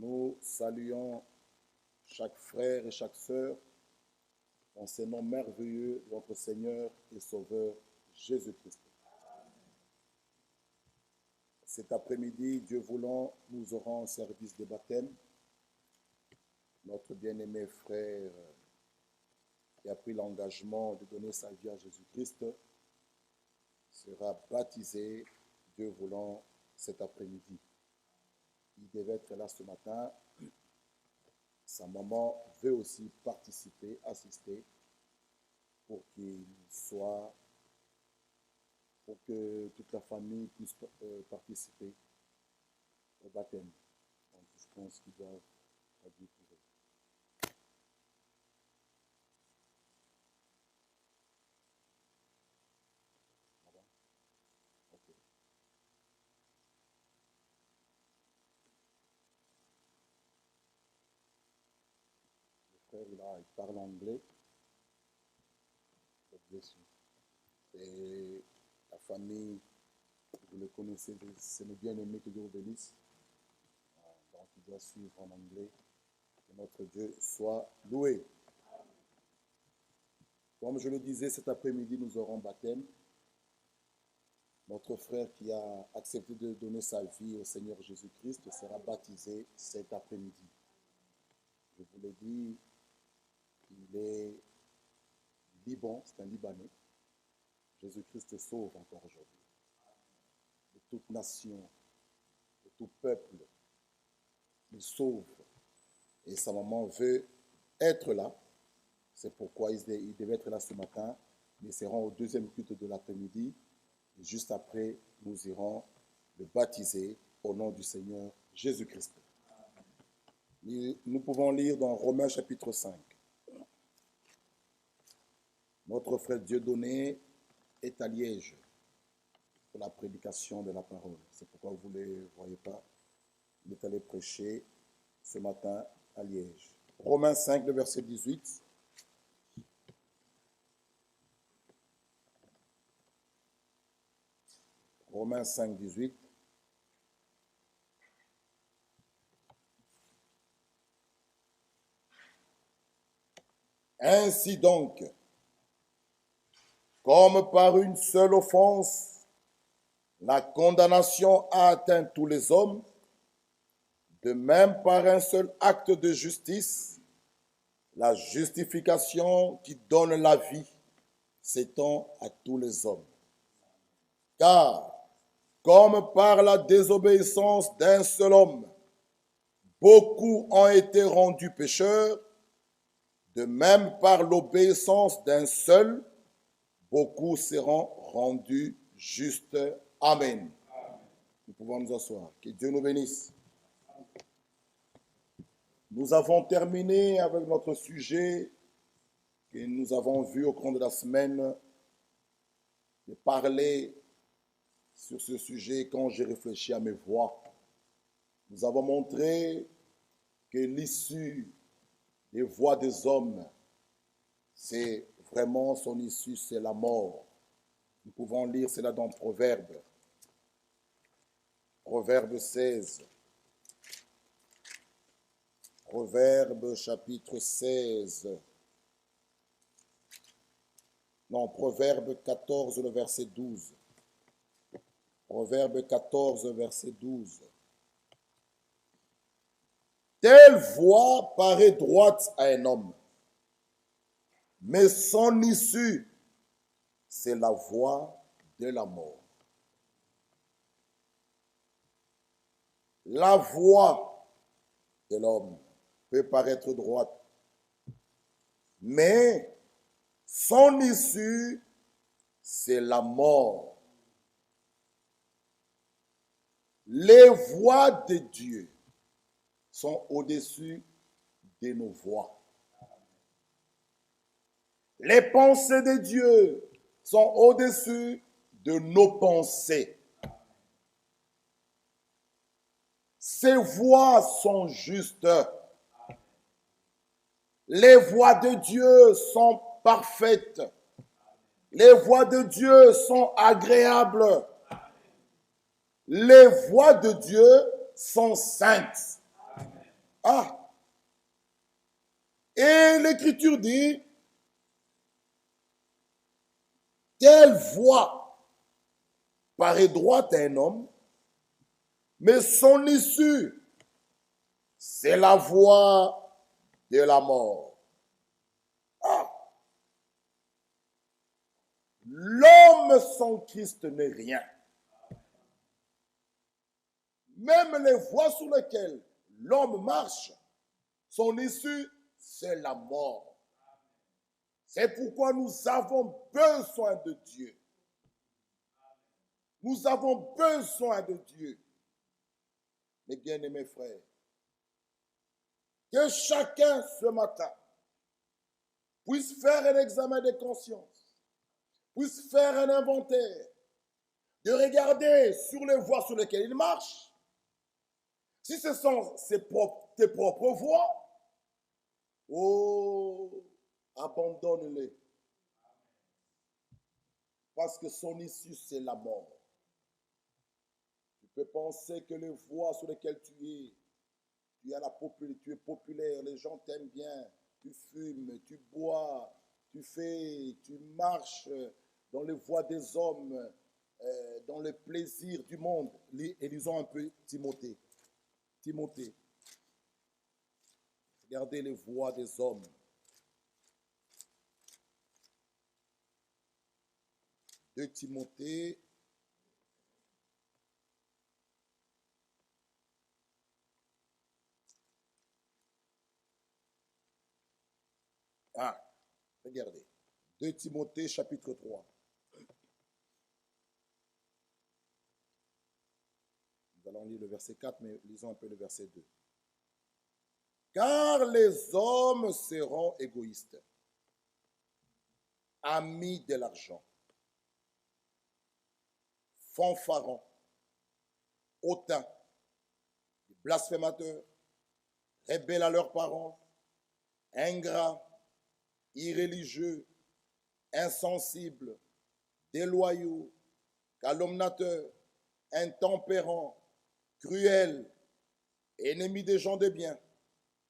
Nous saluons chaque frère et chaque sœur dans ce nom merveilleux de notre Seigneur et Sauveur Jésus-Christ. Cet après-midi, Dieu voulant, nous aurons un service de baptême. Notre bien-aimé frère qui a pris l'engagement de donner sa vie à Jésus-Christ sera baptisé, Dieu voulant, cet après-midi. Il devait être là ce matin. Sa maman veut aussi participer, assister, pour qu'il soit, pour que toute la famille puisse participer au baptême. Donc, je pense qu'ils doivent traduire pour eux. Okay. Le frère, il parle anglais. Et la famille, vous le connaissez, c'est le bien-aimé que Dieu vous bénisse. Donc, il doit suivre en anglais. Que notre Dieu soit loué. Comme je le disais, cet après-midi, nous aurons baptême. Notre frère qui a accepté de donner sa vie au Seigneur Jésus-Christ sera baptisé cet après-midi. Je vous l'ai dit, il est Liban, c'est un Libanais. Jésus-Christ sauve encore aujourd'hui. De toute nation, de tout peuple, il sauve. Et sa maman veut être là. C'est pourquoi il devait être là ce matin. Ils seront au deuxième culte de l'après-midi. Et juste après, nous irons le baptiser au nom du Seigneur Jésus-Christ. Nous pouvons lire dans Romains chapitre 5. Notre frère Dieudonné est à Liège pour la prédication de la parole. C'est pourquoi vous ne le voyez pas. Il est allé prêcher ce matin à Liège. Romains 5, le verset 18. Romains 5, 18. Ainsi donc, comme par une seule offense, la condamnation a atteint tous les hommes, de même par un seul acte de justice, la justification qui donne la vie s'étend à tous les hommes. Car, comme par la désobéissance d'un seul homme, beaucoup ont été rendus pécheurs, de même par l'obéissance d'un seul, beaucoup seront rendus justes. Amen. Nous pouvons nous asseoir. Que Dieu nous bénisse. Nous avons terminé avec notre sujet que nous avons vu au cours de la semaine, de parler sur ce sujet quand j'ai réfléchi à mes voix. Nous avons montré que l'issue des voix des hommes, c'est vraiment son issue, c'est la mort. Nous pouvons lire cela dans Proverbe. Proverbe 16. Proverbe chapitre 16. Non, Proverbe 14, le verset 12. Proverbe 14, verset 12. Telle voie paraît droite à un homme, mais son issue, c'est la voie de la mort. La voie de l'homme peut paraître droite, mais son issue, c'est la mort. Les voies de Dieu sont au-dessus de nos voies. Les pensées de Dieu sont au-dessus de nos pensées. Ses voies sont justes. Les voies de Dieu sont parfaites. Les voies de Dieu sont agréables. Les voies de Dieu sont saintes. Ah, et l'Écriture dit, telle voie paraît droite à un homme, mais son issue, c'est la voie de la mort. Ah, l'homme sans Christ n'est rien. Même les voies sur lesquelles l'homme marche, son issue, c'est la mort. C'est pourquoi nous avons besoin de Dieu. Nous avons besoin de Dieu. Mes bien-aimés frères, que chacun ce matin puisse faire un examen de conscience, puisse faire un inventaire, de regarder sur les voies sur lesquelles il marche. Si ce sont tes propres voies, oh, abandonne-les. Parce que son issue, c'est la mort. Tu peux penser que les voies sur lesquelles tu es tu es populaire, les gens t'aiment bien, tu fumes, tu bois, tu marches dans les voies des hommes, dans les plaisirs du monde. Et lisons un peu Timothée. Timothée. Regardez les voies des hommes. De Timothée. Ah, regardez. 2 Timothée chapitre 3. Nous allons lire le verset 4, mais lisons un peu le verset 2. Car les hommes seront égoïstes, amis de l'argent, fanfarons, hautains, blasphémateurs, rebelles à leurs parents, ingrats, irréligieux, insensibles, déloyaux, calomniateurs, intempérants, cruels, ennemis des gens de bien,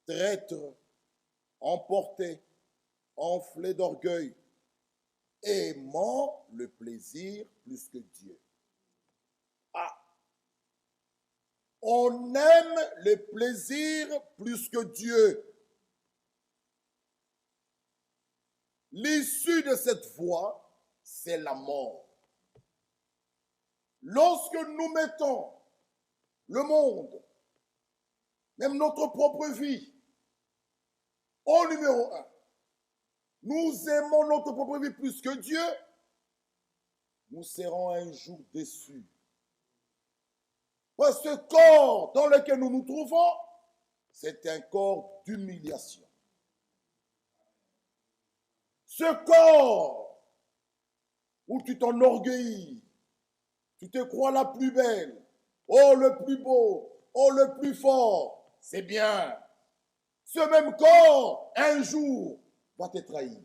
traîtres, emportés, enflés d'orgueil, aimant le plaisir plus que Dieu. Ah, on aime le plaisir plus que Dieu. L'issue de cette voie, c'est la mort. Lorsque nous mettons le monde, même notre propre vie, au numéro 1, nous aimons notre propre vie plus que Dieu, nous serons un jour déçus. Parce que ce corps dans lequel nous nous trouvons, c'est un corps d'humiliation. Ce corps où tu t'enorgueillis, tu te crois la plus belle, oh le plus beau, oh le plus fort, c'est bien. Ce même corps, un jour, va te trahir.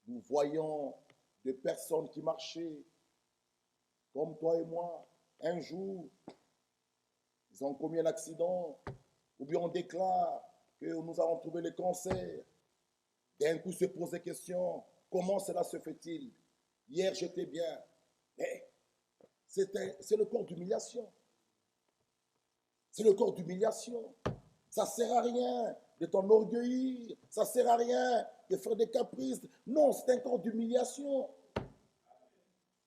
Nous voyons des personnes qui marchaient comme toi et moi. Un jour, ils ont commis un accident, ou bien on déclare que nous avons trouvé le cancer. D'un coup se pose des questions. Comment cela se fait-il? Hier, j'étais bien. Mais c'est le corps d'humiliation. C'est le corps d'humiliation. Ça ne sert à rien de t'enorgueillir. Ça ne sert à rien de faire des caprices. Non, c'est un corps d'humiliation.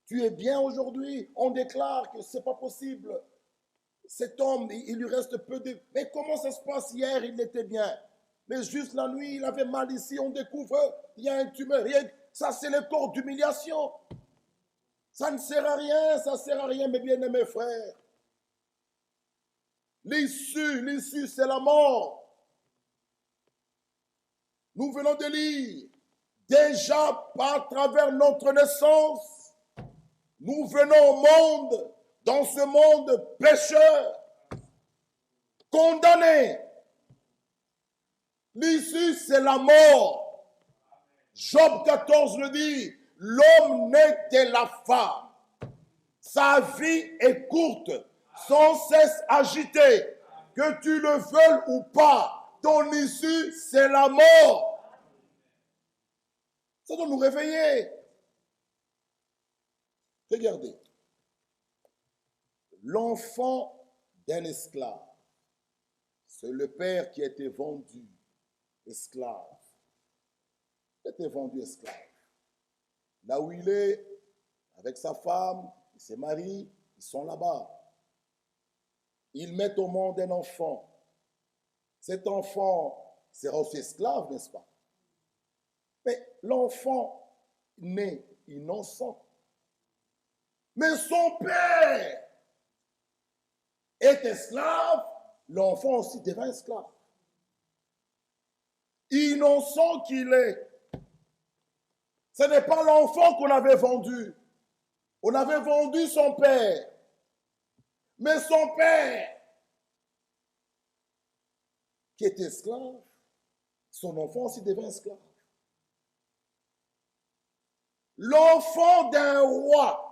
Tu es bien aujourd'hui. On déclare que ce n'est pas possible. Cet homme, il lui reste peu de... Mais comment ça se passe? Hier, il était bien. Mais juste la nuit, il avait mal ici. On découvre, il y a un tumeur. Ça, c'est le corps d'humiliation. Ça ne sert à rien. Ça ne sert à rien, mes bien-aimés frères. L'issue, c'est la mort. Nous venons de lire. Déjà, par travers notre naissance, nous venons au monde, dans ce monde pécheur, condamné. L'issue, c'est la mort. Job 14 le dit, l'homme naît de la femme. Sa vie est courte, sans cesse agitée. que tu le veuilles ou pas, ton issue, c'est la mort. Ça doit nous réveiller. Regardez. L'enfant d'un esclave, c'est le père qui a été vendu esclave. Il a été vendu esclave. Là où il est, avec sa femme, il se marie, ils sont là-bas. Ils mettent au monde un enfant. Cet enfant sera aussi esclave, n'est-ce pas? Mais l'enfant naît innocent. Mais son père est esclave, l'enfant aussi devient esclave. Innocent qu'il est. Ce n'est pas l'enfant qu'on avait vendu. On avait vendu son père. Mais son père, qui est esclave, son enfant aussi devient esclave. L'enfant d'un roi,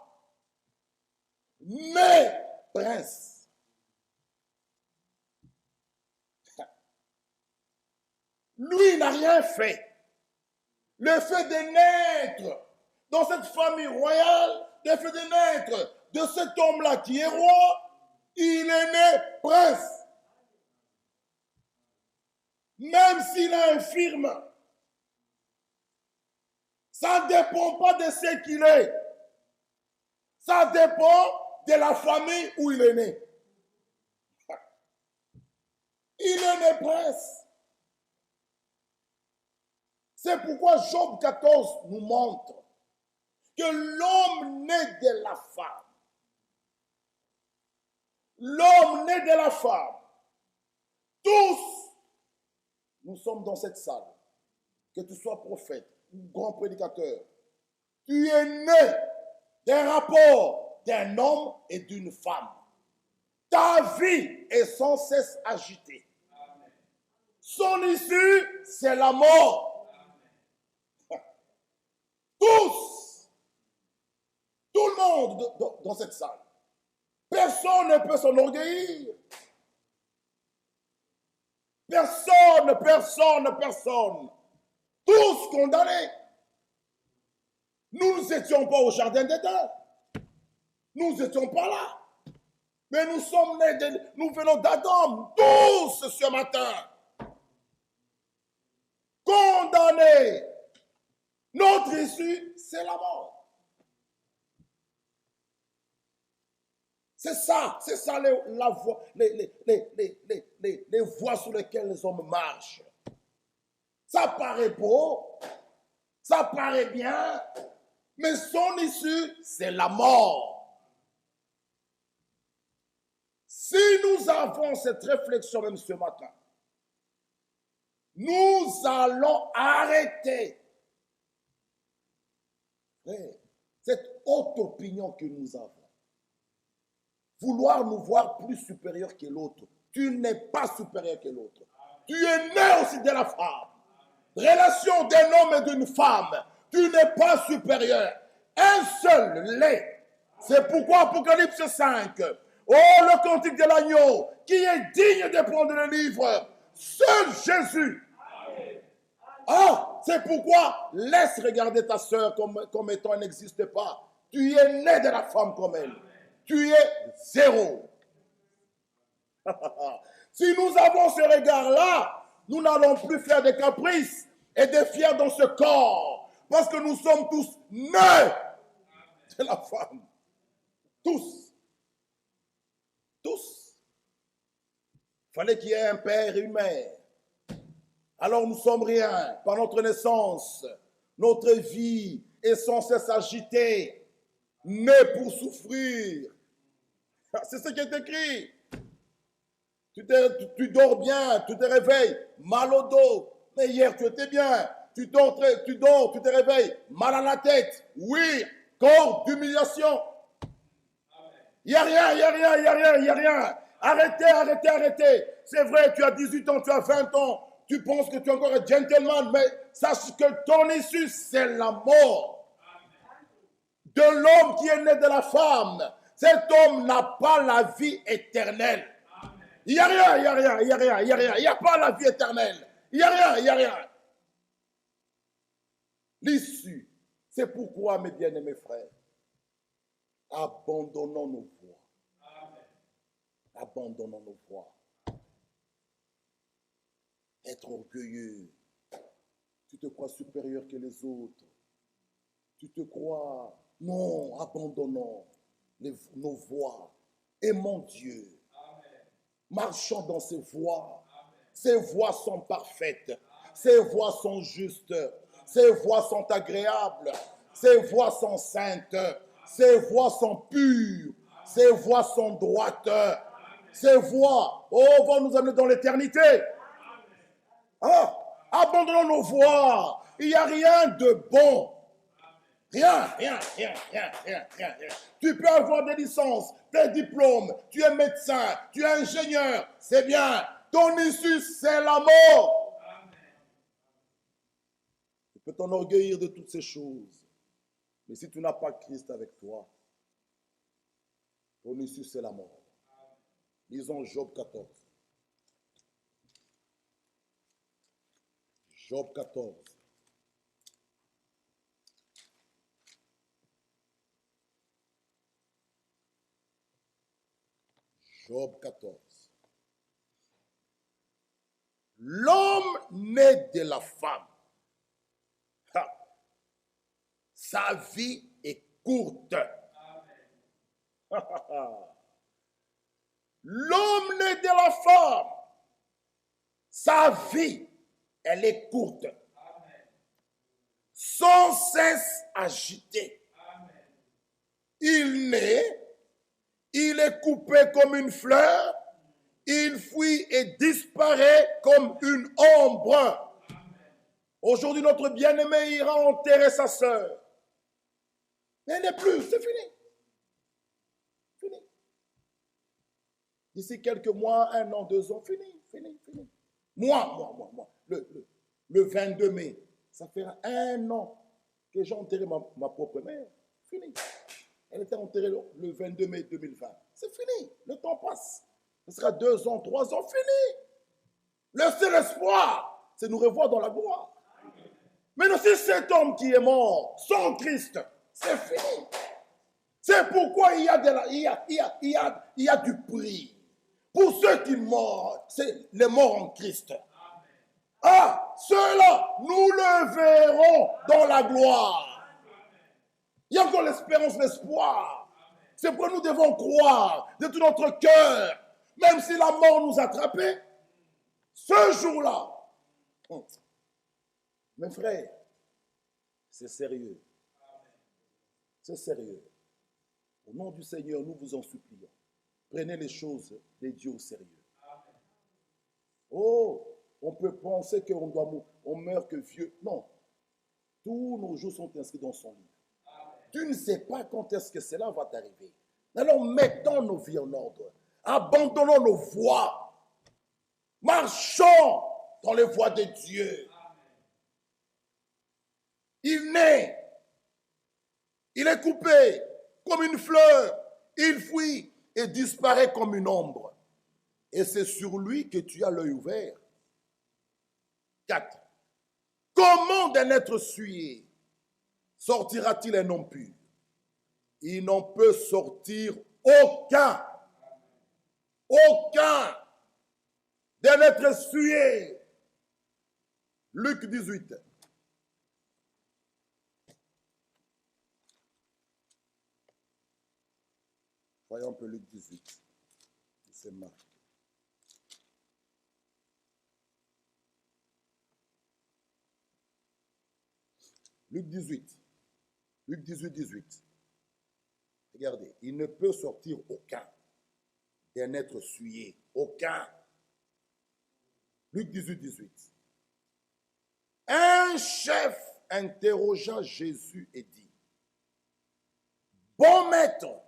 mais prince. Lui n'a rien fait. Le fait de naître dans cette famille royale, le fait de naître de cet homme-là qui est roi, il est né prince. Même s'il est infirme, ça ne dépend pas de ce qu'il est. Ça dépend de la famille où il est né. Il est né prince. C'est pourquoi Job 14 nous montre que l'homme né de la femme, l'homme né de la femme, tous, nous sommes dans cette salle, que tu sois prophète ou grand prédicateur, tu es né d'un rapport d'un homme et d'une femme. Ta vie est sans cesse agitée. Son issue, c'est la mort. Tous, tout le monde dans cette salle. Personne ne peut s'enorgueillir. Personne. Tous condamnés. Nous n'étions pas au jardin d'Éden. Nous n'étions pas là. Mais nous sommes nés, nous venons d'Adam, tous ce matin. Condamnés. Notre issue, c'est la mort. C'est ça la voie, les voies sur lesquelles les hommes marchent. Ça paraît beau, ça paraît bien, mais son issue, c'est la mort. Si nous avons cette réflexion même ce matin, nous allons arrêter cette haute opinion que nous avons. Vouloir nous voir plus supérieurs que l'autre. Tu n'es pas supérieur que l'autre. Tu es né aussi de la femme. Relation d'un homme et d'une femme. Tu n'es pas supérieur. Un seul lait. C'est pourquoi Apocalypse 5. Oh, le cantique de l'agneau, qui est digne de prendre le livre. Seul Jésus. Ah, c'est pourquoi laisse regarder ta sœur comme étant elle n'existe pas. Tu es né de la femme comme elle. Tu es zéro. Si nous avons ce regard-là, nous n'allons plus faire des caprices et des fiers dans ce corps. Parce que nous sommes tous nés de la femme. Tous. Tous. Il fallait qu'il y ait un père et une mère. Alors nous sommes rien par notre naissance. Notre vie est sans cesse agitée, née pour souffrir. C'est ce qui est écrit. Tu dors bien, tu te réveilles, mal au dos. Mais hier tu étais bien. Tu dors, tu te réveilles, mal à la tête. Oui, corps d'humiliation. Il n'y a rien. Arrêtez. C'est vrai, tu as 18 ans, tu as 20 ans. Tu penses que tu es encore un gentleman, mais sache que ton issue, c'est la mort. De l'homme qui est né de la femme. Cet homme n'a pas la vie éternelle. Il n'y a rien, il n'y a rien, il n'y a rien, il n'y a rien. Il n'y a pas la vie éternelle. Il n'y a rien, il n'y a rien. L'issue, c'est pourquoi, mes bien-aimés frères, abandonnons nos voies. Abandonnons nos voies. Être orgueilleux. Tu te crois supérieur que les autres. Tu te crois... Non, abandonnons nos voies. Aimons Dieu. Marchons dans ses voies. Ses voies sont parfaites. Ses voies sont justes. Ses voies sont agréables. Ses voies sont saintes. Ses voies sont pures. Ses voies sont droites. Ses voies, vont nous amener dans l'éternité. Ah, abandonnons nos voies. Il n'y a rien de bon. Rien. Tu peux avoir des licences, des diplômes, tu es médecin, tu es ingénieur, c'est bien. Ton issue, c'est la mort. Tu peux t'enorgueillir de toutes ces choses. Mais si tu n'as pas Christ avec toi, ton issue, c'est la mort. Lisons Job 14. Job 14. Job 14. L'homme né de la femme, sa vie est courte. L'homme né de la femme, sa vie, elle est courte. Sans cesse agité. Il naît, il est coupé comme une fleur, il fuit et disparaît comme une ombre. Aujourd'hui, notre bien-aimé ira enterrer sa sœur. Mais elle n'est plus, c'est fini. Fini. D'ici quelques mois, 1 an, 2 ans, fini. Moi. Le 22 mai, ça fera 1 an que j'ai enterré ma propre mère. Fini. Elle était enterrée le 22 mai 2020. C'est fini. Le temps passe. Ce sera 2 ans, 3 ans, fini. Le seul espoir, c'est nous revoir dans la gloire. Mais si cet homme qui est mort sans Christ, c'est fini. C'est pourquoi il y a du prix. Pour ceux qui meurent, c'est les morts en Christ. Ah, ceux-là, nous le verrons dans la gloire. Il y a encore l'espérance, l'espoir. C'est pourquoi nous devons croire de tout notre cœur, même si la mort nous attrapait, ce jour-là. Mes frères, c'est sérieux. C'est sérieux. Au nom du Seigneur, nous vous en supplions. Prenez les choses de Dieu au sérieux. Oh, on peut penser on meurt que vieux. Non. Tous nos jours sont inscrits dans son livre. Tu ne sais pas quand est-ce que cela va t'arriver. Alors mettons nos vies en ordre. Abandonnons nos voies. Marchons dans les voies de Dieu. Il naît. Il est coupé comme une fleur. Il fuit et disparaît comme une ombre. Et c'est sur lui que tu as l'œil ouvert. 4. Comment d'un être souillé sortira-t-il un homme pur? Il n'en peut sortir aucun. Aucun d'un être souillé. Luc 18. Voyons un peu Luc 18. C'est Marc. Luc 18. Luc 18, 18. Regardez, il ne peut sortir aucun d'un être souillé. Aucun. Luc 18, 18. Un chef interrogea Jésus et dit, bon maître,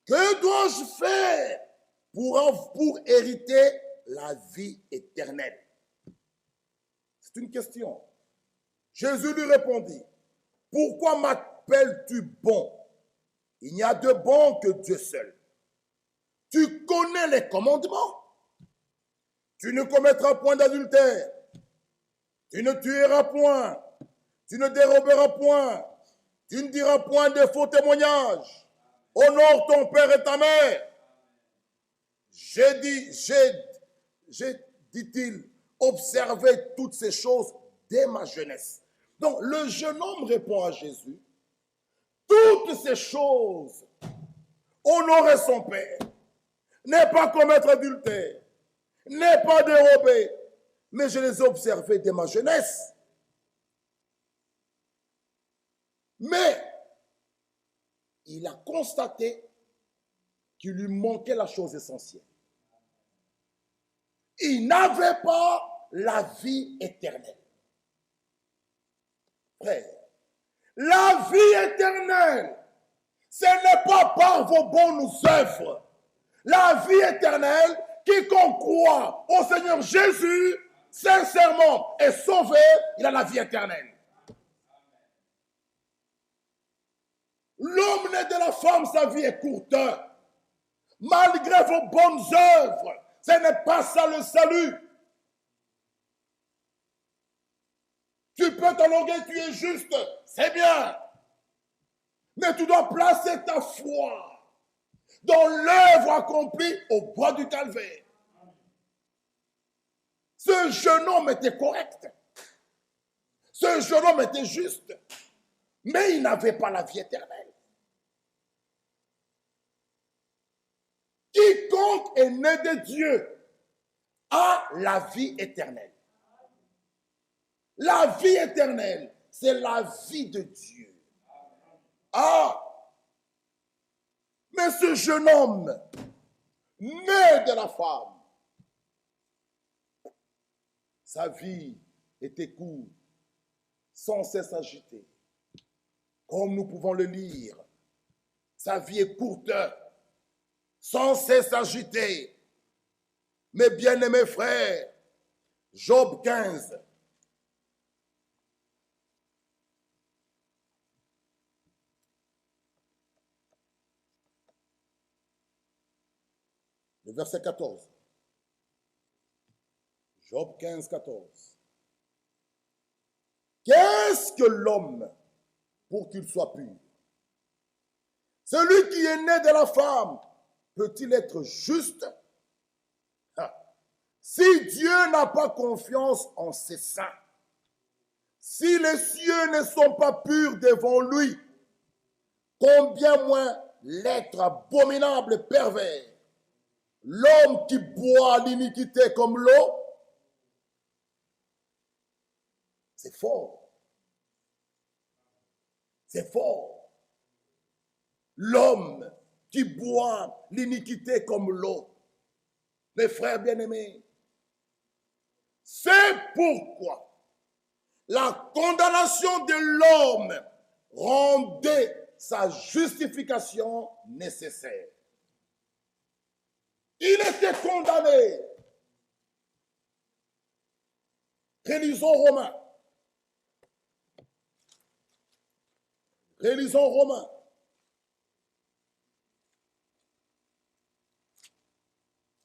que dois-je faire pour hériter la vie éternelle? C'est une question. Jésus lui répondit, pourquoi m'appelles-tu bon? Il n'y a de bon que Dieu seul. Tu connais les commandements. Tu ne commettras point d'adultère. Tu ne tueras point. Tu ne déroberas point. Tu ne diras point de faux témoignages. Honore ton père et ta mère. Dit-il, observé toutes ces choses dès ma jeunesse. Donc le jeune homme répond à Jésus, toutes ces choses, honorer son père, n'est pas commettre adultère, n'est pas dérober, mais je les ai observés dès ma jeunesse. Mais il a constaté qu'il lui manquait la chose essentielle. Il n'avait pas la vie éternelle. Frère, la vie éternelle, ce n'est pas par vos bonnes œuvres. La vie éternelle, quiconque croit au Seigneur Jésus, sincèrement est sauvé, il a la vie éternelle. L'homme né de la femme, sa vie est courte. Malgré vos bonnes œuvres, ce n'est pas ça le salut. Tu peux t'allonger, tu es juste, c'est bien. Mais tu dois placer ta foi dans l'œuvre accomplie au bois du calvaire. Ce jeune homme était correct. Ce jeune homme était juste. Mais il n'avait pas la vie éternelle. Quiconque est né de Dieu a la vie éternelle. La vie éternelle, c'est la vie de Dieu. Ah! Mais ce jeune homme, né de la femme, sa vie était courte, sans cesse agitée. Comme nous pouvons le lire, sa vie est courte, sans cesse agitée. Mes bien-aimés frères, Job 15, le verset 14. Job 15, 14. Qu'est-ce que l'homme pour qu'il soit pur? Celui qui est né de la femme, peut-il être juste? Si Dieu n'a pas confiance en ses saints, si les cieux ne sont pas purs devant lui, combien moins l'être abominable et pervers, l'homme qui boit l'iniquité comme l'eau? C'est fort. C'est fort. L'homme qui boit l'iniquité comme l'eau. Mes frères bien-aimés, c'est pourquoi la condamnation de l'homme rendait sa justification nécessaire. Il était condamné. Relisons Romains. Relisons Romains.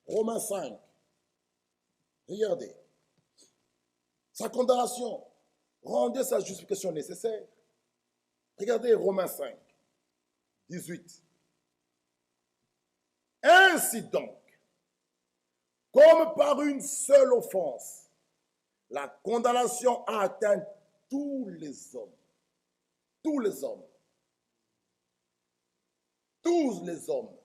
Romains 5. Regardez. Sa condamnation rendait sa justification nécessaire. Regardez Romains 5, 18. Ainsi donc, comme par une seule offense, la condamnation a atteint tous les hommes. Tous les hommes. Tous les hommes.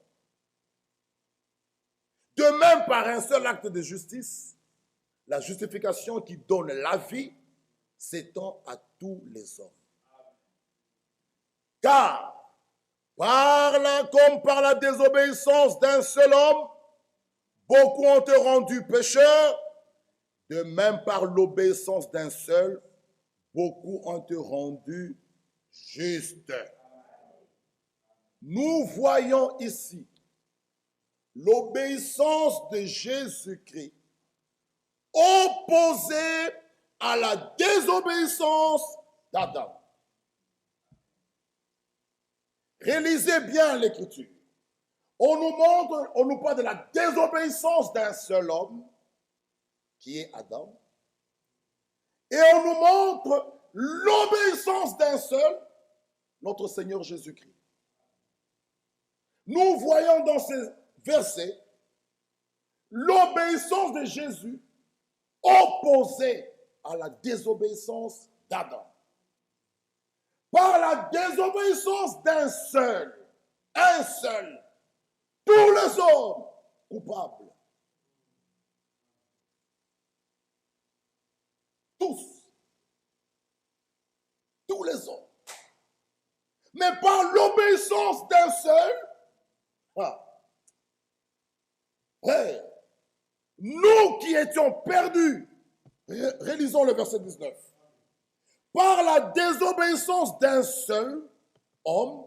De même, par un seul acte de justice, la justification qui donne la vie s'étend à tous les hommes. Car, comme par la désobéissance d'un seul homme, beaucoup ont été rendus pécheurs, de même par l'obéissance d'un seul, beaucoup ont été rendus justes. Nous voyons ici l'obéissance de Jésus-Christ opposée à la désobéissance d'Adam. Réalisez bien l'Écriture. On nous parle de la désobéissance d'un seul homme qui est Adam, et on nous montre l'obéissance d'un seul, notre Seigneur Jésus-Christ. Nous voyons dans ces versets l'obéissance de Jésus opposée à la désobéissance d'Adam. Par la désobéissance d'un seul, un seul, tous les hommes coupables. Tous les hommes. Mais par l'obéissance d'un seul, frère, nous qui étions perdus, relisons le verset 19. Par la désobéissance d'un seul homme,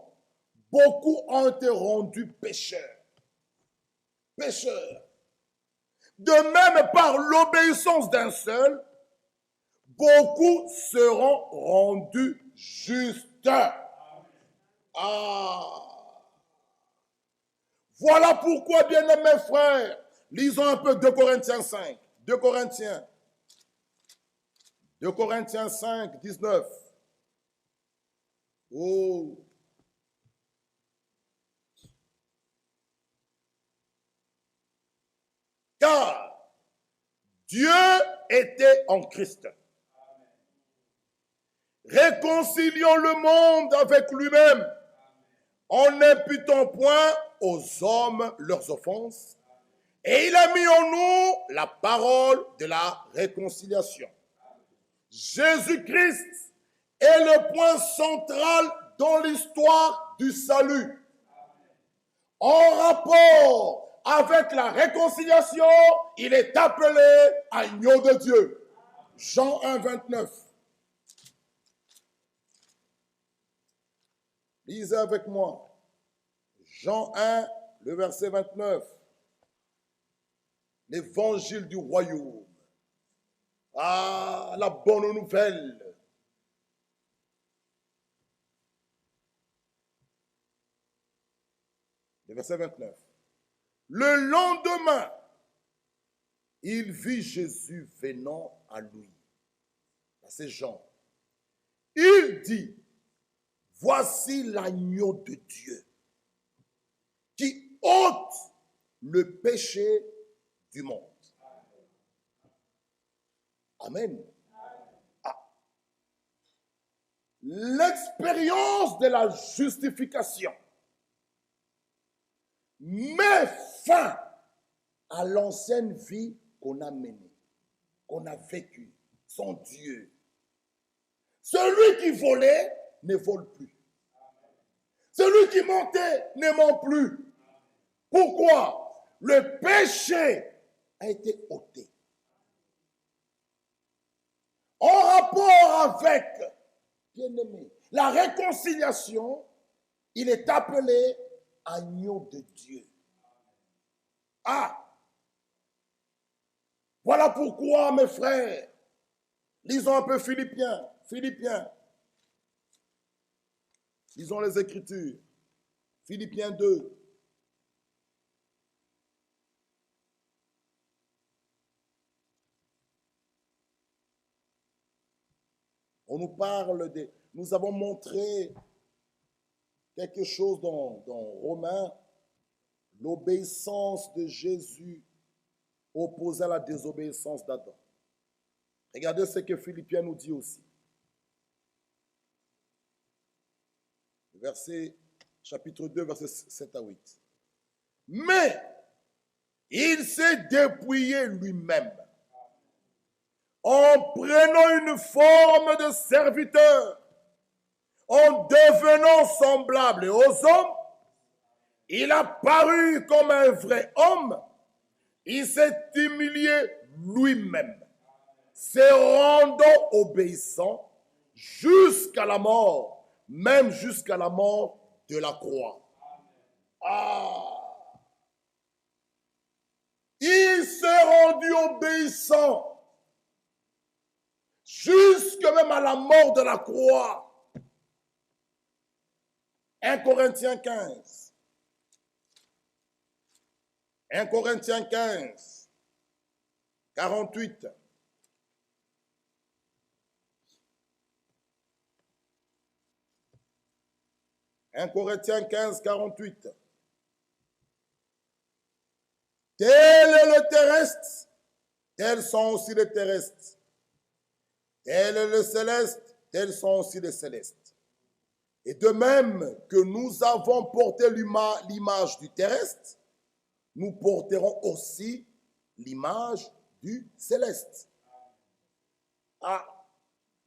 beaucoup ont été rendus pécheurs. Pécheurs. De même, par l'obéissance d'un seul, beaucoup seront rendus justes. Voilà pourquoi, bien-aimés frères, lisons un peu 2 Corinthiens 5. 2 Corinthiens 5, 19. Oh. Car Dieu était en Christ, réconciliant le monde avec lui-même, en n'imputant point aux hommes leurs offenses, et il a mis en nous la parole de la réconciliation. Jésus-Christ est le point central dans l'histoire du salut. En rapport avec la réconciliation, il est appelé agneau de Dieu. Jean 1, 29. Lisez avec moi. Jean 1, le verset 29. L'évangile du royaume. Ah, la bonne nouvelle. Le verset 29. Le lendemain, il vit Jésus venant à lui. C'est Jean. Il dit, voici l'agneau de Dieu qui ôte le péché du monde. Amen. Ah. L'expérience de la justification met fin à l'ancienne vie qu'on a menée, qu'on a vécue, sans Dieu. Celui qui volait ne vole plus. Celui qui mentait ne ment plus. Pourquoi? Le péché a été ôté. En rapport avec, bien-aimé, la réconciliation, il est appelé agneau de Dieu. Ah! Voilà pourquoi, mes frères, lisons un peu Philippiens. Lisons les Écritures. Philippiens 2. On nous parle de... Nous avons montré quelque chose dans Romains, l'obéissance de Jésus opposée à la désobéissance d'Adam. Regardez ce que Philippiens nous dit aussi. Chapitre 2, versets 7 à 8. Mais il s'est dépouillé lui-même en prenant une forme de serviteur, en devenant semblable aux hommes. Il a paru comme un vrai homme. Il s'est humilié lui-même, se rendant obéissant jusqu'à la mort, même jusqu'à la mort de la croix. Ah! Il s'est rendu obéissant jusque même à la mort de la croix. 1 Corinthiens 15. 1 Corinthiens 15. 48. Un Corinthiens 15, 48. Tel est le terrestre, tels sont aussi les terrestres. Tel est le céleste, tels sont aussi les célestes. Et de même que nous avons porté l'image du terrestre, nous porterons aussi l'image du céleste. Ah,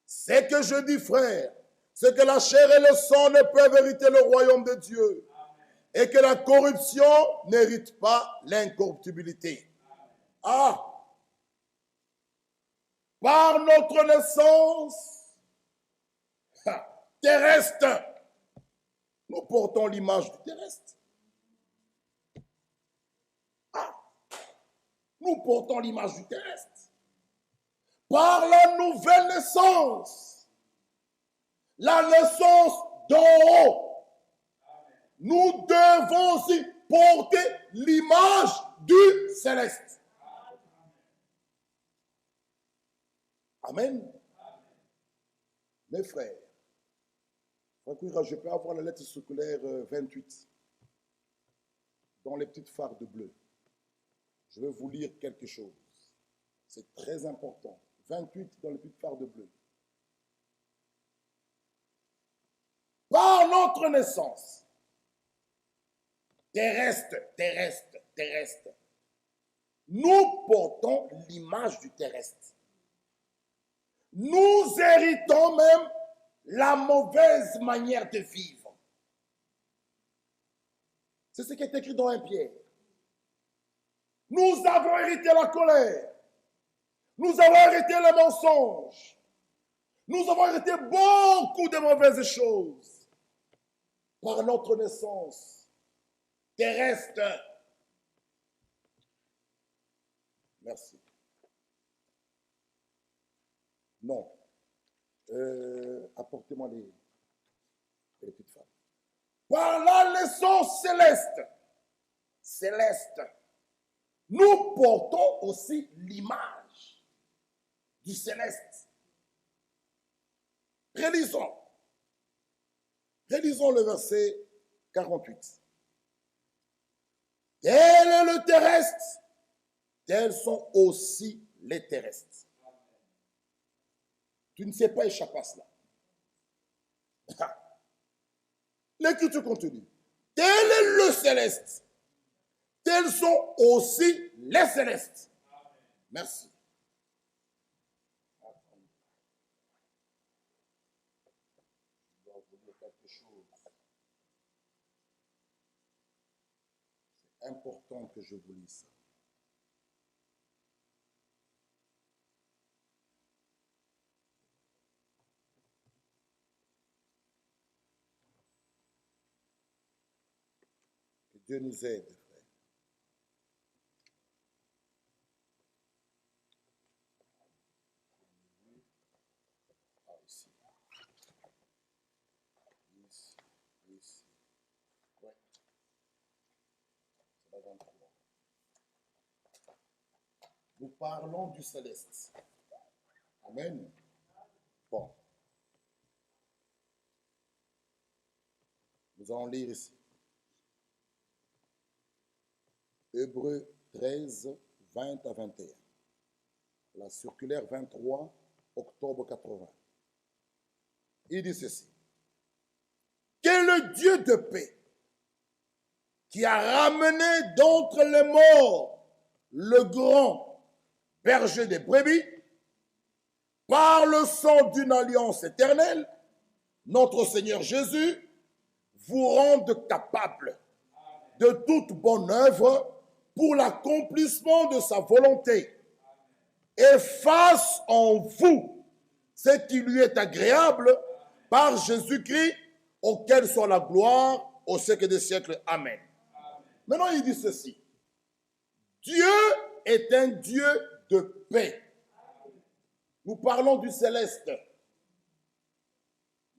c'est que je dis, frère, c'est que la chair et le sang ne peuvent hériter le royaume de Dieu. Et que la corruption n'hérite pas l'incorruptibilité. Ah, par notre naissance terrestre, nous portons l'image du terrestre. Ah, nous portons l'image du terrestre. Par la nouvelle naissance, la naissance d'en haut, nous devons aussi porter l'image du céleste. Amen. Mes frères, je peux avoir la lettre circulaire 28 dans les petites phares de bleu. Je vais vous lire quelque chose. C'est très important. 28 dans les petites phares de bleu. Par notre naissance, terrestre, nous portons l'image du terrestre. Nous héritons même la mauvaise manière de vivre. C'est ce qui est écrit dans 1 Pierre. Nous avons hérité la colère. Nous avons hérité le mensonge. Nous avons hérité beaucoup de mauvaises choses par notre naissance terrestre. Merci. Non. Apportez-moi les petites femmes. Par la naissance céleste, nous portons aussi l'image du céleste. Relisons le verset 48. Tel est le terrestre, tels sont aussi les terrestres. Tu ne sais pas échapper à cela. L'écriture continue. Tel est le céleste, tels sont aussi les célestes. Merci. Je dois vous dire quelque chose. C'est important que je vous lise ça. Que Dieu nous aide, frère. Ah, ici. Ici. Ouais. C'est la 23. Nous parlons du céleste. Amen. Bon. Nous allons lire ici. Hébreux 13, 20 à 21. La circulaire 23, octobre 80. Il dit ceci. Qu'est le Dieu de paix qui a ramené d'entre les morts le grand berger des brebis par le sang d'une alliance éternelle, notre Seigneur Jésus vous rende capable de toute bonne œuvre pour l'accomplissement de sa volonté et fasse en vous ce qui lui est agréable par Jésus-Christ, auquel soit la gloire au siècle des siècles. Amen. Maintenant, il dit ceci. Dieu est un Dieu de paix. Nous parlons du céleste.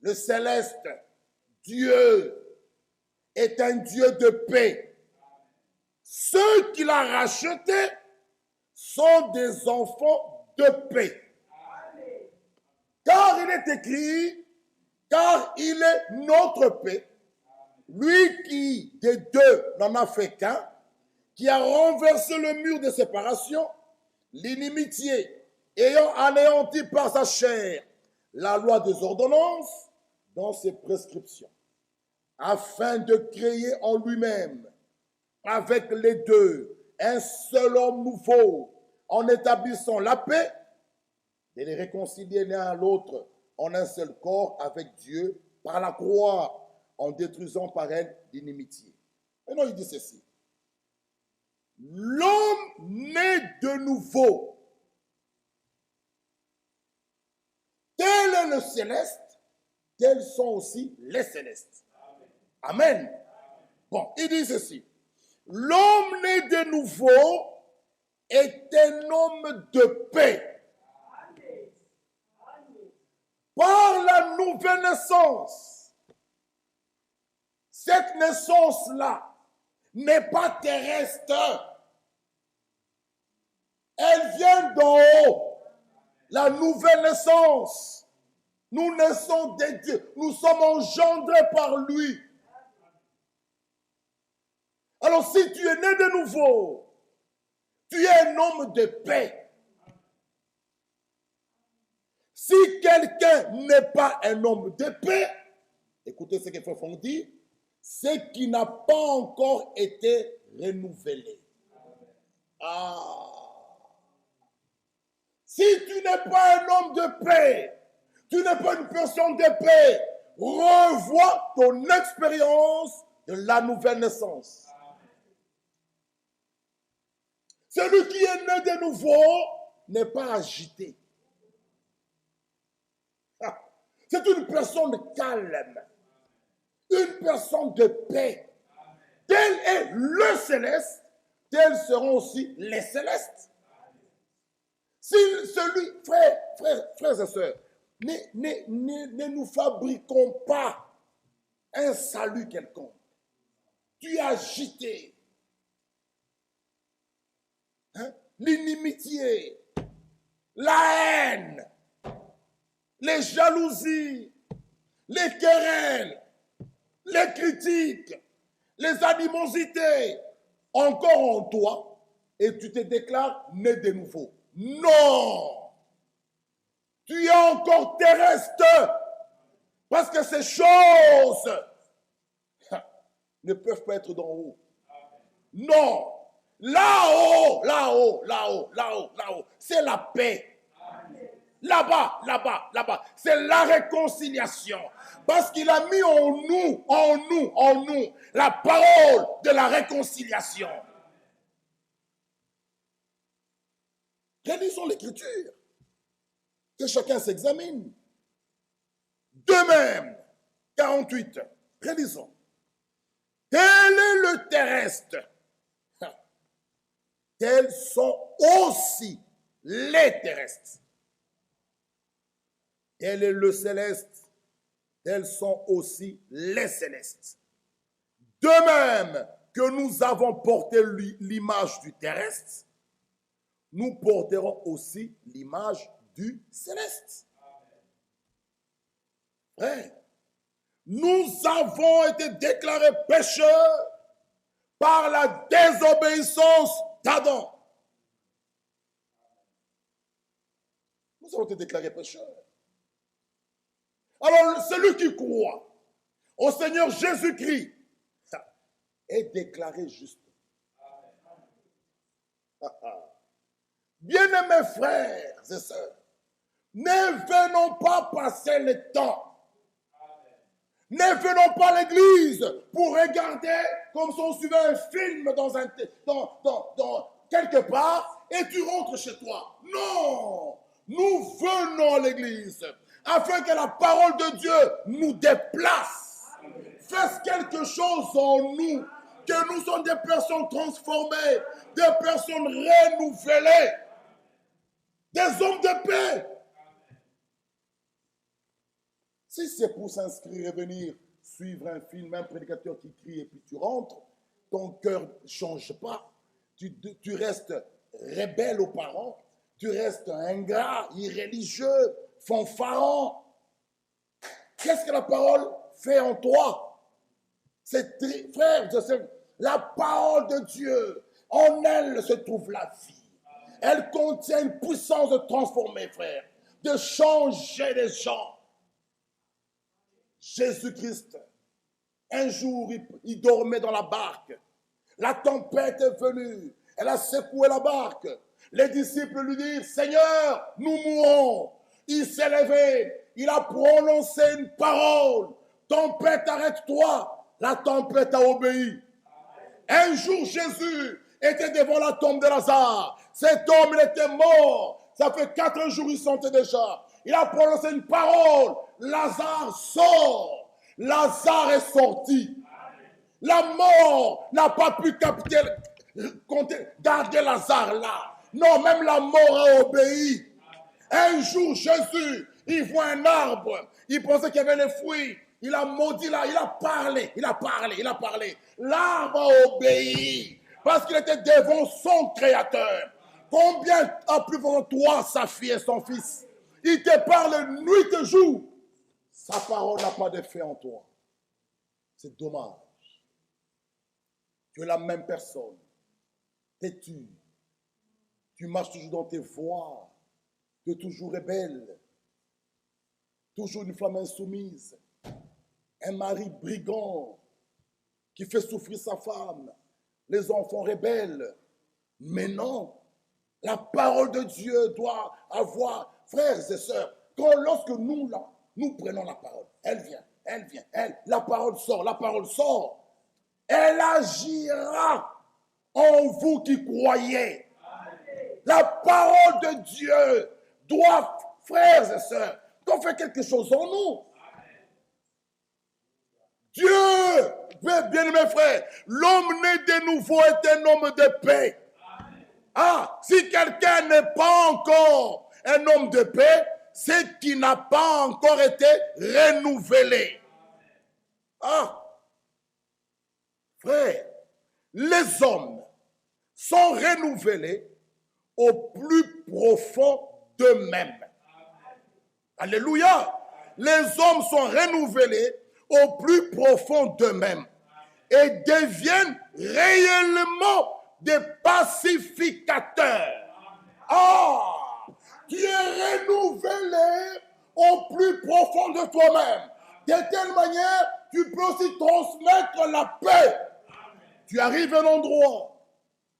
Le céleste, Dieu, est un Dieu de paix. Ceux qu'il a rachetés sont des enfants de paix. Car il est écrit, car il est notre paix, lui qui des deux n'en a fait qu'un, qui a renversé le mur de séparation, l'inimitié, ayant anéanti par sa chair la loi des ordonnances dans ses prescriptions, afin de créer en lui-même, avec les deux, un seul homme nouveau, en établissant la paix, et les réconcilier l'un à l'autre en un seul corps avec Dieu par la croix, en détruisant par elle l'inimitié. Maintenant, il dit ceci. L'homme né de nouveau, tel est le céleste, tels sont aussi les célestes. Amen. Bon, il dit ceci. L'homme né de nouveau est un homme de paix. Par la nouvelle naissance. Cette naissance-là n'est pas terrestre. Elle vient d'en haut. La nouvelle naissance. Nous naissons de Dieu. Nous sommes engendrés par lui. Alors si tu es né de nouveau, tu es un homme de paix. Si quelqu'un n'est pas un homme de paix, écoutez ce que Frère Fong dit, c'est qu'il n'a pas encore été renouvelé. Ah. Si tu n'es pas un homme de paix, tu n'es pas une personne de paix, revois ton expérience de la nouvelle naissance. Celui qui est né de nouveau n'est pas agité. C'est une personne calme, une personne de paix. Tel est le céleste, tels seront aussi les célestes. Si celui, frères et sœurs, ne nous fabriquons pas un salut quelconque. Tu es agité. Hein? L'inimitié, la haine, les jalousies, les querelles, les critiques, les animosités, encore en toi, et tu te déclares né de nouveau. Non! Tu es encore terrestre, parce que ces choses ne peuvent pas être d'en haut. Non! Là-haut, là-haut, là-haut, là-haut, là-haut, c'est la paix. Là-bas, là-bas, là-bas, c'est la réconciliation. Parce qu'il a mis en nous, la parole de la réconciliation. Relisons l'Écriture. Que chacun s'examine. De même, 48, relisons. Tel est le terrestre. Tels sont aussi les terrestres. Tel est le céleste, tels sont aussi les célestes. De même que nous avons porté l'image du terrestre, nous porterons aussi l'image du céleste. Frère, nous avons été déclarés pécheurs par la désobéissance d'Adam. Nous avons été déclarés pécheurs. Alors, celui qui croit au Seigneur Jésus-Christ est déclaré juste. Bien-aimés frères et sœurs, ne venons pas passer le temps. Ne venons pas à l'église pour regarder comme si on suivait un film dans quelque part et tu rentres chez toi. Non! Nous venons à l'église afin que la parole de Dieu nous déplace. Fasse quelque chose en nous, que nous sommes des personnes transformées, des personnes renouvelées, des hommes de paix. Si c'est pour s'inscrire et venir suivre un film, un prédicateur qui crie et puis tu rentres, ton cœur ne change pas, tu restes rebelle aux parents, tu restes ingrat, irréligieux, fanfaron. Qu'est-ce que la parole fait en toi? C'est frère, la parole de Dieu, en elle se trouve la vie. Elle contient une puissance de transformer, frère, de changer les gens. Jésus-Christ, un jour, il dormait dans la barque. La tempête est venue. Elle a secoué la barque. Les disciples lui dirent, Seigneur, nous mourrons. Il s'est levé. Il a prononcé une parole. Tempête, arrête-toi. La tempête a obéi. Un jour, Jésus était devant la tombe de Lazare. Cet homme, il était mort. Ça fait 4 jours, il sentait déjà. Il a prononcé une parole. Lazare sort. Lazare est sorti. La mort n'a pas pu garder Lazare là. Non, même la mort a obéi. Un jour, Jésus, il voit un arbre. Il pensait qu'il y avait les fruits. Il a maudit là, il a parlé. L'arbre a obéi parce qu'il était devant son Créateur. Combien a plus devant toi sa fille et son fils? Il te parle nuit et jour. Sa parole n'a pas d'effet en toi. C'est dommage. Tu es la même personne. Têtu. Tu marches toujours dans tes voies. Tu es toujours rebelle. Toujours une femme insoumise. Un mari brigand qui fait souffrir sa femme. Les enfants rebelles. Mais non. La parole de Dieu doit avoir, frères et sœurs, lorsque nous prenons la parole, elle vient, la parole sort. Elle agira en vous qui croyez. La parole de Dieu doit, frères et sœurs, doit faire quelque chose en nous. Dieu, bien-aimés frères, l'homme né de nouveau est un homme de paix. Ah, si quelqu'un n'est pas encore un homme de paix, c'est qu'il n'a pas encore été renouvelé. Ah, frère, les hommes sont renouvelés au plus profond d'eux-mêmes. Alléluia. Les hommes sont renouvelés au plus profond d'eux-mêmes et deviennent réellement des pacificateurs. Ah, tu es renouvelé au plus profond de toi-même. De telle manière, tu peux aussi transmettre la paix. Tu arrives à un endroit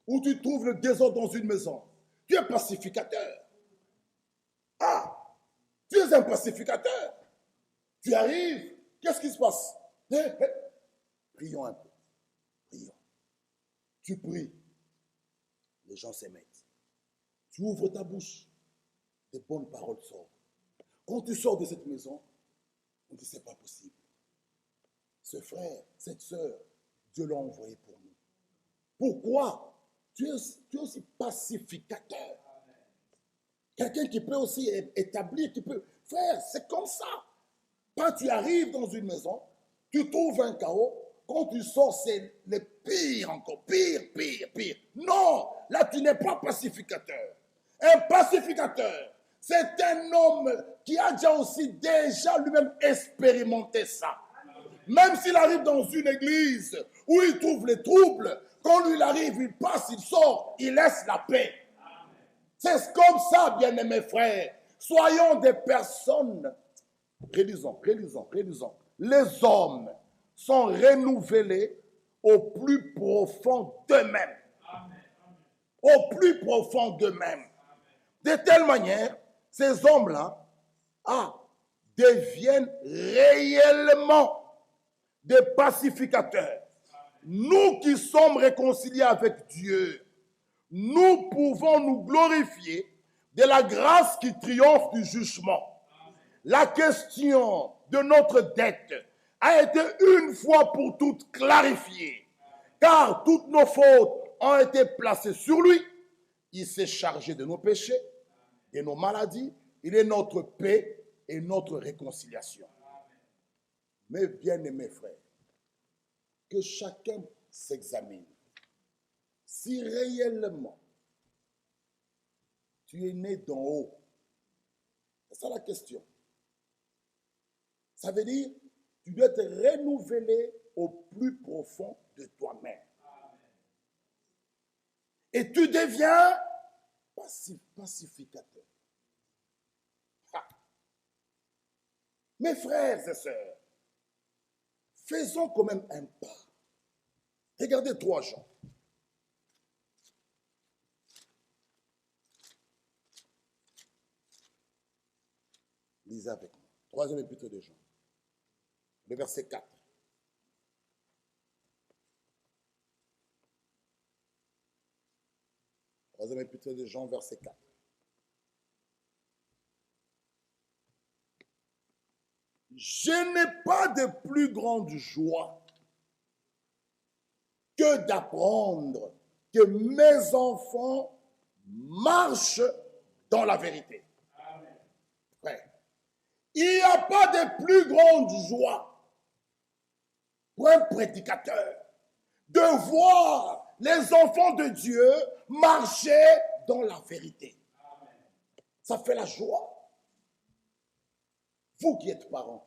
où tu trouves le désordre dans une maison. Tu es pacificateur. Ah, tu es un pacificateur. Tu arrives, qu'est-ce qui se passe? Prions un peu. Prions. Tu pries. Les gens s'émettent. Tu ouvres ta bouche. Des bonnes paroles sortent. Quand tu sors de cette maison, on dit c'est pas possible. Ce frère, cette sœur, Dieu l'a envoyé pour nous. Pourquoi? Tu es aussi pacificateur. Quelqu'un qui peut aussi établir, frère, c'est comme ça. Quand tu arrives dans une maison, tu trouves un chaos. Quand tu sors, c'est le pire encore. Pire. Non, là, tu n'es pas pacificateur. Un pacificateur, c'est un homme qui a déjà lui-même expérimenté ça. Même s'il arrive dans une église où il trouve les troubles, quand lui il arrive, il passe, il sort, il laisse la paix. C'est comme ça, bien-aimés frères. Soyons des personnes. Réalisons. Les hommes sont renouvelés au plus profond d'eux-mêmes. Au plus profond d'eux-mêmes. De telle manière, ces hommes-là deviennent réellement des pacificateurs. Nous qui sommes réconciliés avec Dieu, nous pouvons nous glorifier de la grâce qui triomphe du jugement. La question de notre dette a été une fois pour toutes clarifiée, car toutes nos fautes ont été placées sur lui. Il s'est chargé de nos péchés, de nos maladies. Il est notre paix et notre réconciliation. Mes bien-aimés frères, que chacun s'examine si réellement tu es né d'en haut? C'est ça la question. Ça veut dire, tu dois te renouveler au plus profond de toi-même. Et tu deviens pacificateur. Ah. Mes frères et sœurs, faisons quand même un pas. Regardez 3 Jean. Lisez avec moi. 3e épître de Jean. Le verset 4. Troisième épître de Jean, verset 4. Je n'ai pas de plus grande joie que d'apprendre que mes enfants marchent dans la vérité. Amen. Ouais. Il n'y a pas de plus grande joie pour un prédicateur de voir les enfants de Dieu marcher dans la vérité. Amen. Ça fait la joie. Vous qui êtes parents,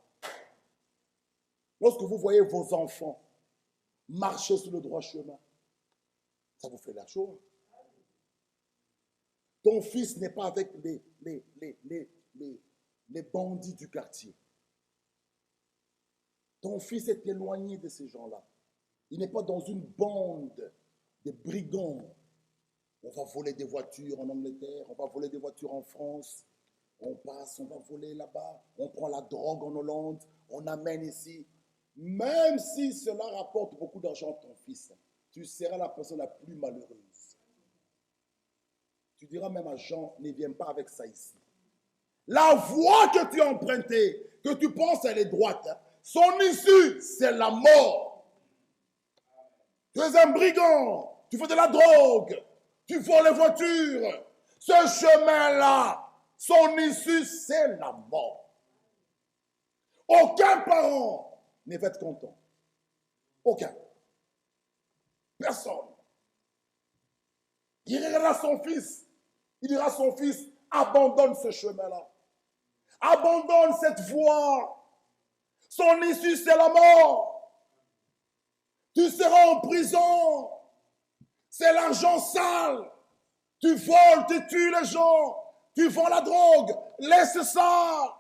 lorsque vous voyez vos enfants marcher sur le droit chemin, ça vous fait la joie. Ton fils n'est pas avec les bandits du quartier. Ton fils est éloigné de ces gens-là. Il n'est pas dans une bande de brigands. On va voler des voitures en Angleterre, on va voler des voitures en France. On passe, on va voler là-bas. On prend la drogue en Hollande, on amène ici. Même si cela rapporte beaucoup d'argent à ton fils, tu seras la personne la plus malheureuse. Tu diras même à Jean, ne viens pas avec ça ici. La voie que tu as empruntée, que tu penses elle est droite, son issue, c'est la mort. Tu es un brigand, tu fais de la drogue, tu voles les voitures. Ce chemin-là, son issue, c'est la mort. Aucun parent ne va être content. Aucun. Personne. Il dira à son fils, abandonne ce chemin-là. Abandonne cette voie. Son issue, c'est la mort. Tu seras en prison. C'est l'argent sale. Tu voles, tu tues les gens. Tu vends la drogue. Laisse ça.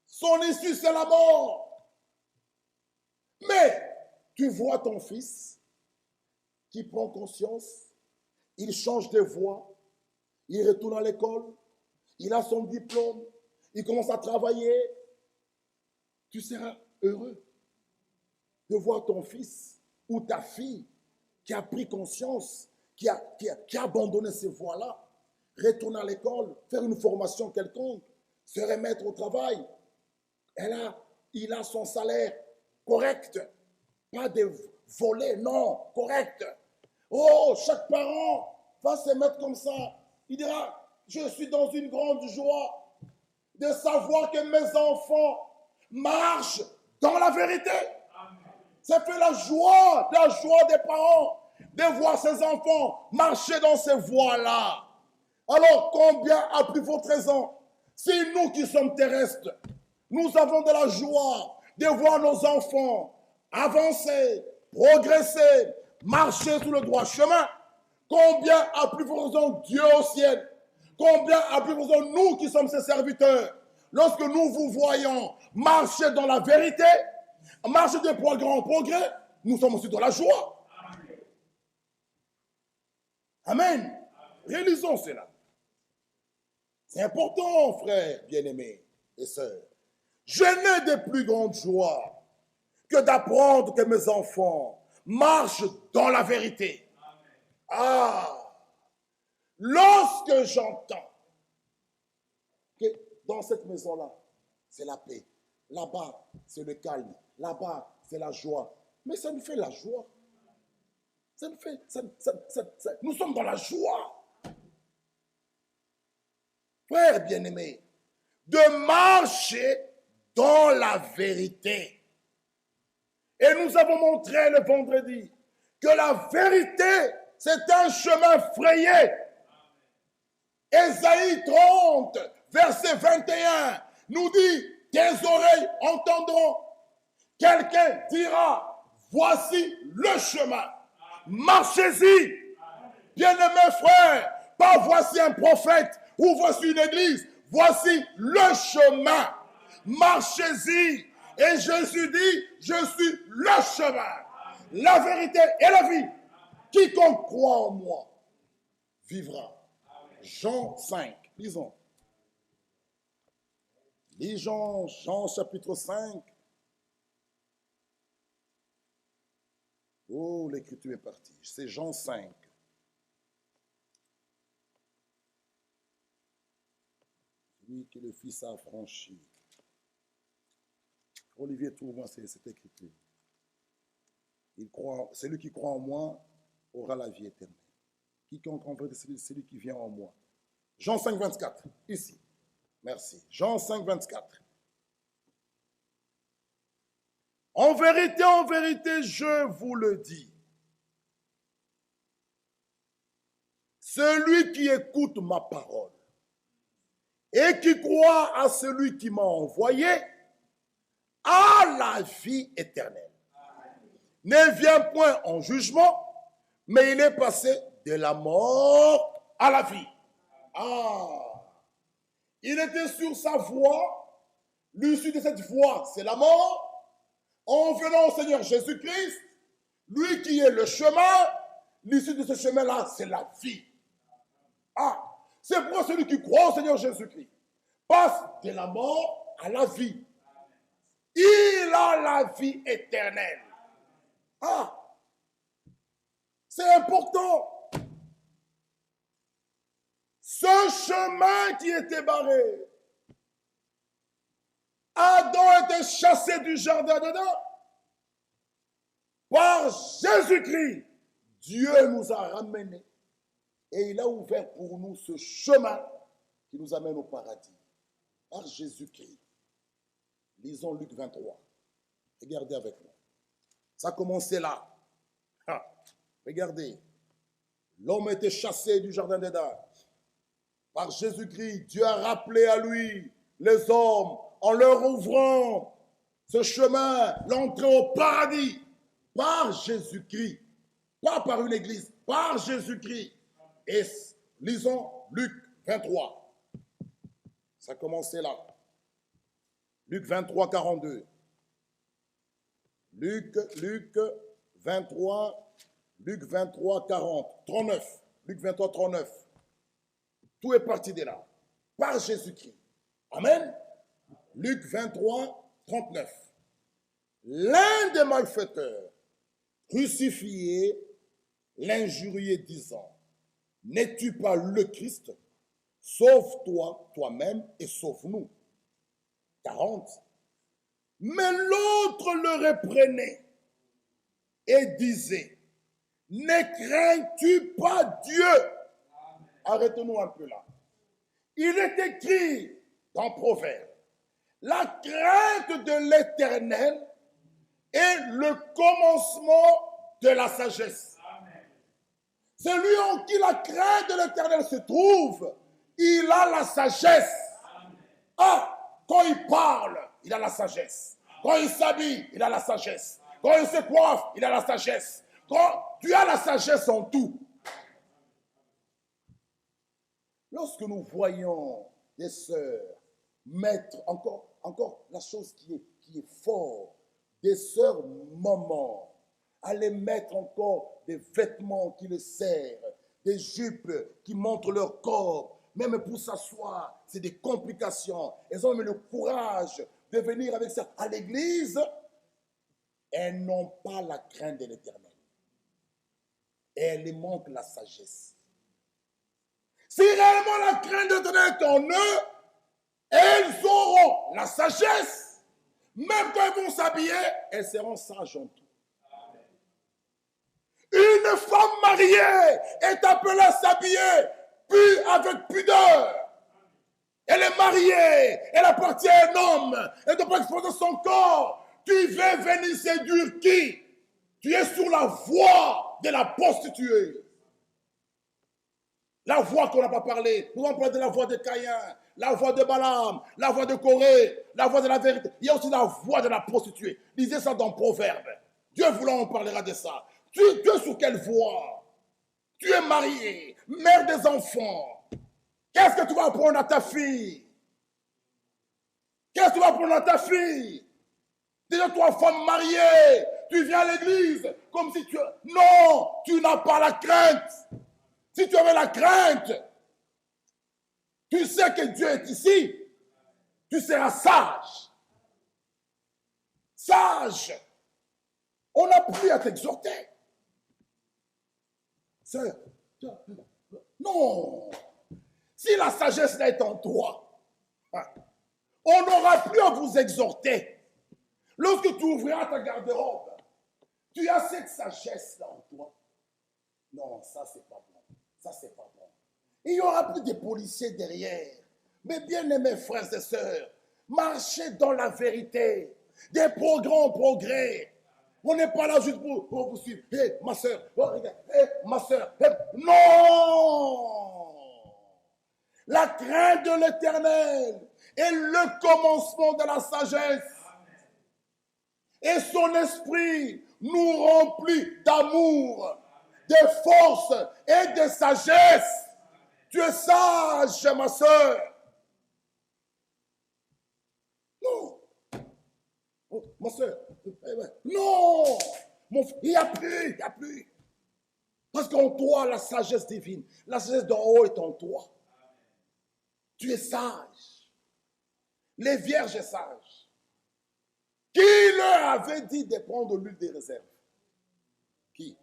Son issue, c'est la mort. Mais tu vois ton fils qui prend conscience, il change de voie, il retourne à l'école, il a son diplôme, il commence à travailler. Tu seras heureux de voir ton fils ou ta fille qui a pris conscience, qui a abandonné ces voies-là, retourner à l'école, faire une formation quelconque, se remettre au travail. Il a son salaire correct, pas de voler, non, correct. Oh, chaque parent va se mettre comme ça. Il dira, je suis dans une grande joie de savoir que mes enfants marchent dans la vérité. Ça fait la joie des parents de voir ses enfants marcher dans ces voies-là. Alors, combien a pris vos 13 ans? Si nous qui sommes terrestres, nous avons de la joie de voir nos enfants avancer, progresser, marcher sur le droit chemin. Combien a plus raison Dieu au ciel? Combien a plus raison nous qui sommes ses serviteurs? Lorsque nous vous voyons marcher dans la vérité, marcher de progrès en progrès, nous sommes aussi dans la joie. Amen. Réalisons cela. C'est important, frères bien-aimés et sœurs. Je n'ai de plus grande joie que d'apprendre que mes enfants marchent dans la vérité. Ah! Lorsque j'entends que dans cette maison-là, c'est la paix. Là-bas, c'est le calme. Là-bas, c'est la joie. Mais ça nous fait la joie. Nous sommes dans la joie. Frères bien-aimés, de marcher dans la vérité. Et nous avons montré le vendredi que la vérité, c'est un chemin frayé. Ésaïe 30, verset 21, nous dit, tes oreilles entendront. Quelqu'un dira, voici le chemin. Marchez-y. Bien-aimés frères, pas voici un prophète ou voici une église. Voici le chemin. Marchez-y. Et Jésus dit, je suis le chemin, la vérité et la vie. Quiconque croit en moi vivra. Jean 5, lisons. Lisons Jean chapitre 5. Oh, l'écriture est partie. C'est Jean 5. Lui que le Fils a affranchi. Olivier, trouve-moi cette écriture. Celui qui croit en moi aura la vie éternelle. Quiconque en vrai, c'est celui qui vient en moi. Jean 5, 24, ici. Merci. Jean 5, 24. En vérité, je vous le dis. Celui qui écoute ma parole et qui croit à celui qui m'a envoyé a la vie éternelle. Ne vient point en jugement, mais il est passé de la mort à la vie. Il était sur sa voie. L'issue de cette voie, c'est la mort. En venant au Seigneur Jésus-Christ, lui qui est le chemin, l'issue de ce chemin-là, c'est la vie. C'est pour celui qui croit au Seigneur Jésus-Christ passe de la mort à la vie. Il a la vie éternelle. C'est important. Ce chemin qui était barré, Adam était chassé du jardin d'Éden. Par Jésus-Christ, Dieu nous a ramenés et il a ouvert pour nous ce chemin qui nous amène au paradis. Par Jésus-Christ. Lisons Luc 23. Regardez avec moi. Ça a commencé là. Regardez. L'homme était chassé du jardin d'Éden. Par Jésus-Christ, Dieu a rappelé à lui les hommes en leur ouvrant ce chemin, l'entrée au paradis. Par Jésus-Christ. Pas par une église. Par Jésus-Christ. Et lisons Luc 23. Ça a commencé là. Luc 23, 42. Luc 23, 40. 39. Luc 23, 39. Tout est parti de là. Par Jésus-Christ. Amen. Luc 23, 39. L'un des malfaiteurs crucifié l'injuriait disant, n'es-tu pas le Christ? Sauve-toi toi-même et sauve-nous. 40. Mais l'autre le reprenait et disait, ne crains-tu pas Dieu? Arrêtons-nous un peu là. Il est écrit dans Proverbe, la crainte de l'Éternel est le commencement de la sagesse. Celui en qui la crainte de l'Éternel se trouve, il a la sagesse. Quand il parle, il a la sagesse. Quand il s'habille, il a la sagesse. Quand il se coiffe, il a la sagesse. Quand tu as la sagesse en tout. Lorsque nous voyons des sœurs mettre encore la chose qui est fort, des sœurs mamans, aller mettre encore des vêtements qui les serrent, des jupes qui montrent leur corps, même pour s'asseoir, c'est des complications. Elles ont même le courage de venir avec ça à l'église. Elles n'ont pas la crainte de l'Éternel. Et elles les manquent la sagesse. Si réellement la crainte de l'Éternel est en eux, elles auront la sagesse. Même quand elles vont s'habiller, elles seront sages en tout. Une femme mariée est appelée à s'habiller, puis avec pudeur. Elle est mariée, elle appartient à un homme, elle ne doit pas exposer son corps. Tu veux venir séduire qui? Tu es sur la voie de la prostituée. La voix qu'on n'a pas parlé. Nous allons parler de la voix de Caïn, la voix de Balaam, la voix de Corée, la voix de la vérité. Il y a aussi la voix de la prostituée. Lisez ça dans Proverbe. Dieu voulant, on parlera de ça. Tu es sur quelle voie? Tu es marié, mère des enfants. Qu'est-ce que tu vas apprendre à ta fille? Qu'est-ce que tu vas apprendre à ta fille? Déjà, toi, femme mariée, tu viens à l'église comme si tu... Non, tu n'as pas la crainte. Si tu avais la crainte, tu sais que Dieu est ici, tu seras sage. Sage. On n'a plus à t'exhorter. Non. Si la sagesse là est en toi, on n'aura plus à vous exhorter. Lorsque tu ouvriras ta garde-robe, tu as cette sagesse-là en toi. Non, ça c'est pas bon. Ça c'est pas bon. Il n'y aura plus de policiers derrière. Mais bien aimés frères et sœurs, marchez dans la vérité. Des progrès en progrès. On n'est pas là juste pour vous suivre. Hé, ma soeur, oh, regarde, hé, ma soeur. Hey. Non! La crainte de l'Éternel est le commencement de la sagesse. Et son esprit nous remplit d'amour, de force et de sagesse. Tu es sage, ma soeur. Non. Oh, ma soeur. Non. Il n'y a plus, il n'y a plus. Parce qu'en toi, la sagesse divine, la sagesse d'en haut est en toi. Tu es sage. Les vierges sages. Qui leur avait dit de prendre l'huile des réserves? Qui?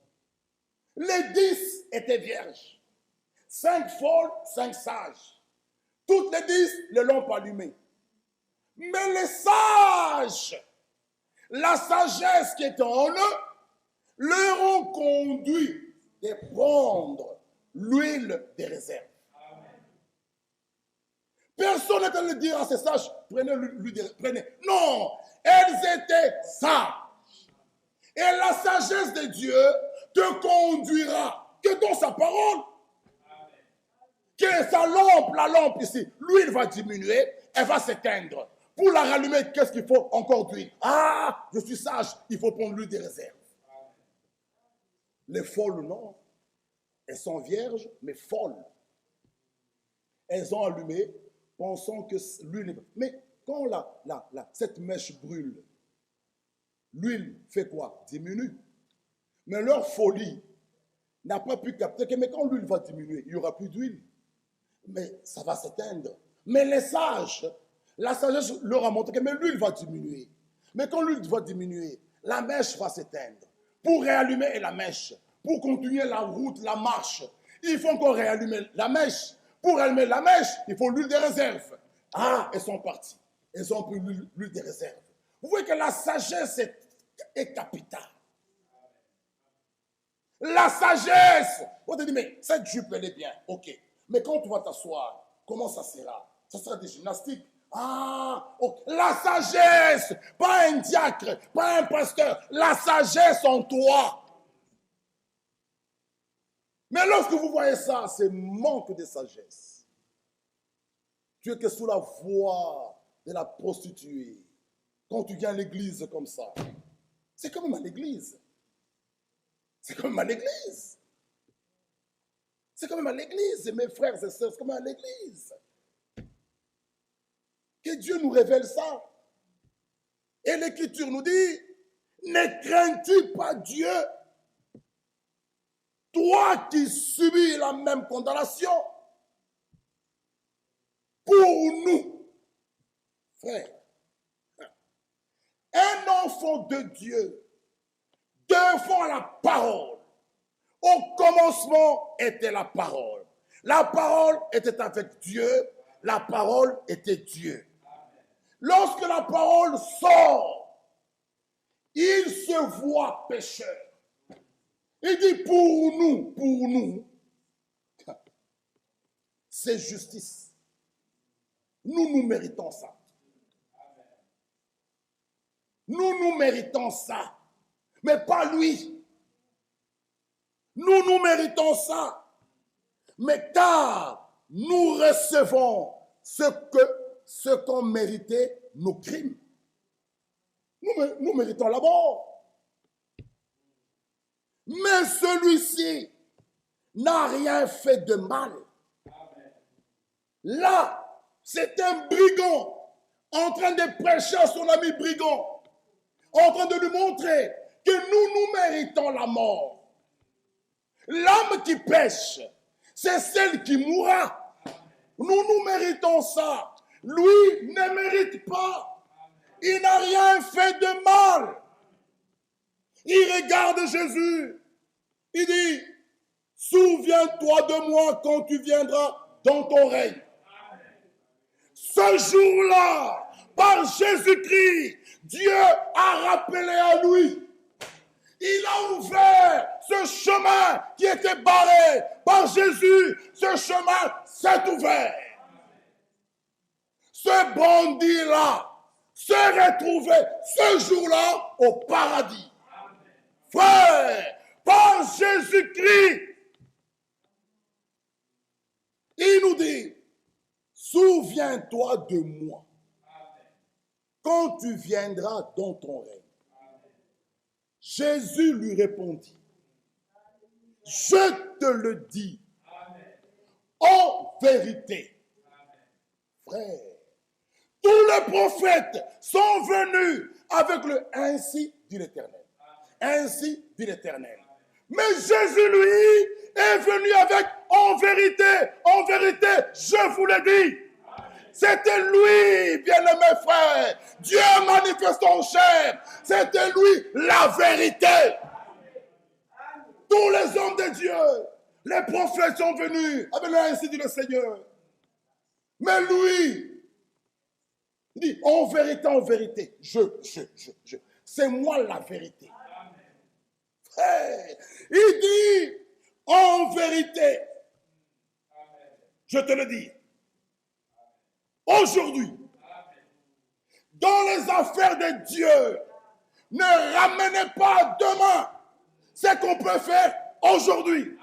Les 10 étaient vierges. 5 folles, 5 sages. Toutes les 10 le l'ont allumé. Mais les sages, la sagesse qui est en eux, leur ont conduit de prendre l'huile des réserves. Personne n'est allé dire à ces sages, prenez l'huile des réserves. Prenez. Non, elles étaient sages. Et la sagesse de Dieu te conduira que dans sa parole. Que sa lampe, la lampe ici, l'huile va diminuer, elle va s'éteindre. Pour la rallumer, qu'est-ce qu'il faut? Encore d'huile. Ah, je suis sage, il faut prendre l'huile des réserves. Les folles, non. Elles sont vierges, mais folles. Elles ont allumé, pensant que l'huile... Mais quand cette mèche brûle, l'huile fait quoi? Diminue. Mais leur folie n'a pas pu capter que mais quand l'huile va diminuer, il n'y aura plus d'huile. Mais ça va s'éteindre. Mais les sages, la sagesse leur a montré que mais l'huile va diminuer. Mais quand l'huile va diminuer, la mèche va s'éteindre. Pour réallumer la mèche, pour continuer la route, la marche, il faut encore réallumer la mèche. Pour rallumer la mèche, il faut l'huile des réserves. Ah, elles sont parties. Elles ont pris l'huile des réserves. Vous voyez que la sagesse est capitale. La sagesse. On te dit, mais cette jupe, elle est bien. Ok. Mais quand tu vas t'asseoir, comment ça sera? Ça sera des gymnastiques. Ah, okay. La sagesse. Pas un diacre, pas un pasteur. La sagesse en toi. Mais lorsque vous voyez ça, c'est manque de sagesse. Tu es que sous la voie de la prostituée. Quand tu viens à l'église comme ça, c'est quand même à l'église. C'est quand même à l'église. C'est quand même à l'église, mes frères et sœurs, c'est quand même à l'église. Que Dieu nous révèle ça. Et l'Écriture nous dit, ne crains-tu pas Dieu? Toi qui subis la même condamnation. Pour nous, frère, un enfant de Dieu devant la parole. Au commencement était la parole. La parole était avec Dieu. La parole était Dieu. Lorsque la parole sort, il se voit pécheur. Il dit pour nous, c'est justice. Nous méritons ça. Nous méritons ça. Mais pas lui. Nous méritons ça. mais car nous recevons ce qu'ont mérité nos crimes. Nous méritons la mort. Mais celui-ci n'a rien fait de mal. Là, c'est un brigand en train de prêcher à son ami brigand, en train de lui montrer que nous méritons la mort. L'âme qui pêche, c'est celle qui mourra. Nous méritons ça. Lui ne mérite pas. Il n'a rien fait de mal. Il regarde Jésus. Il dit, souviens-toi de moi quand tu viendras dans ton règne. Ce jour-là, par Jésus-Christ, Dieu a rappelé à lui. Il a ouvert ce chemin qui était barré par Jésus. Ce chemin s'est ouvert. Ce bandit-là s'est retrouvé ce jour-là au paradis. Frère, par Jésus-Christ, il nous dit, souviens-toi de moi quand tu viendras dans ton règne. Jésus lui répondit, je te le dis, en vérité, frère, tous les prophètes sont venus avec le ainsi dit l'Éternel. Ainsi dit l'Éternel. Mais Jésus, lui, est venu avec en vérité, je vous le dis. C'était lui, bien-aimé frère. Dieu manifeste en chair. C'était lui la vérité. Tous les hommes de Dieu, les prophètes sont venus avec ainsi dit le Seigneur. Mais lui, il dit en vérité, c'est moi la vérité. Frère, il dit en vérité, je te le dis, aujourd'hui, dans les affaires de Dieu, ne ramenez pas demain ce qu'on peut faire aujourd'hui.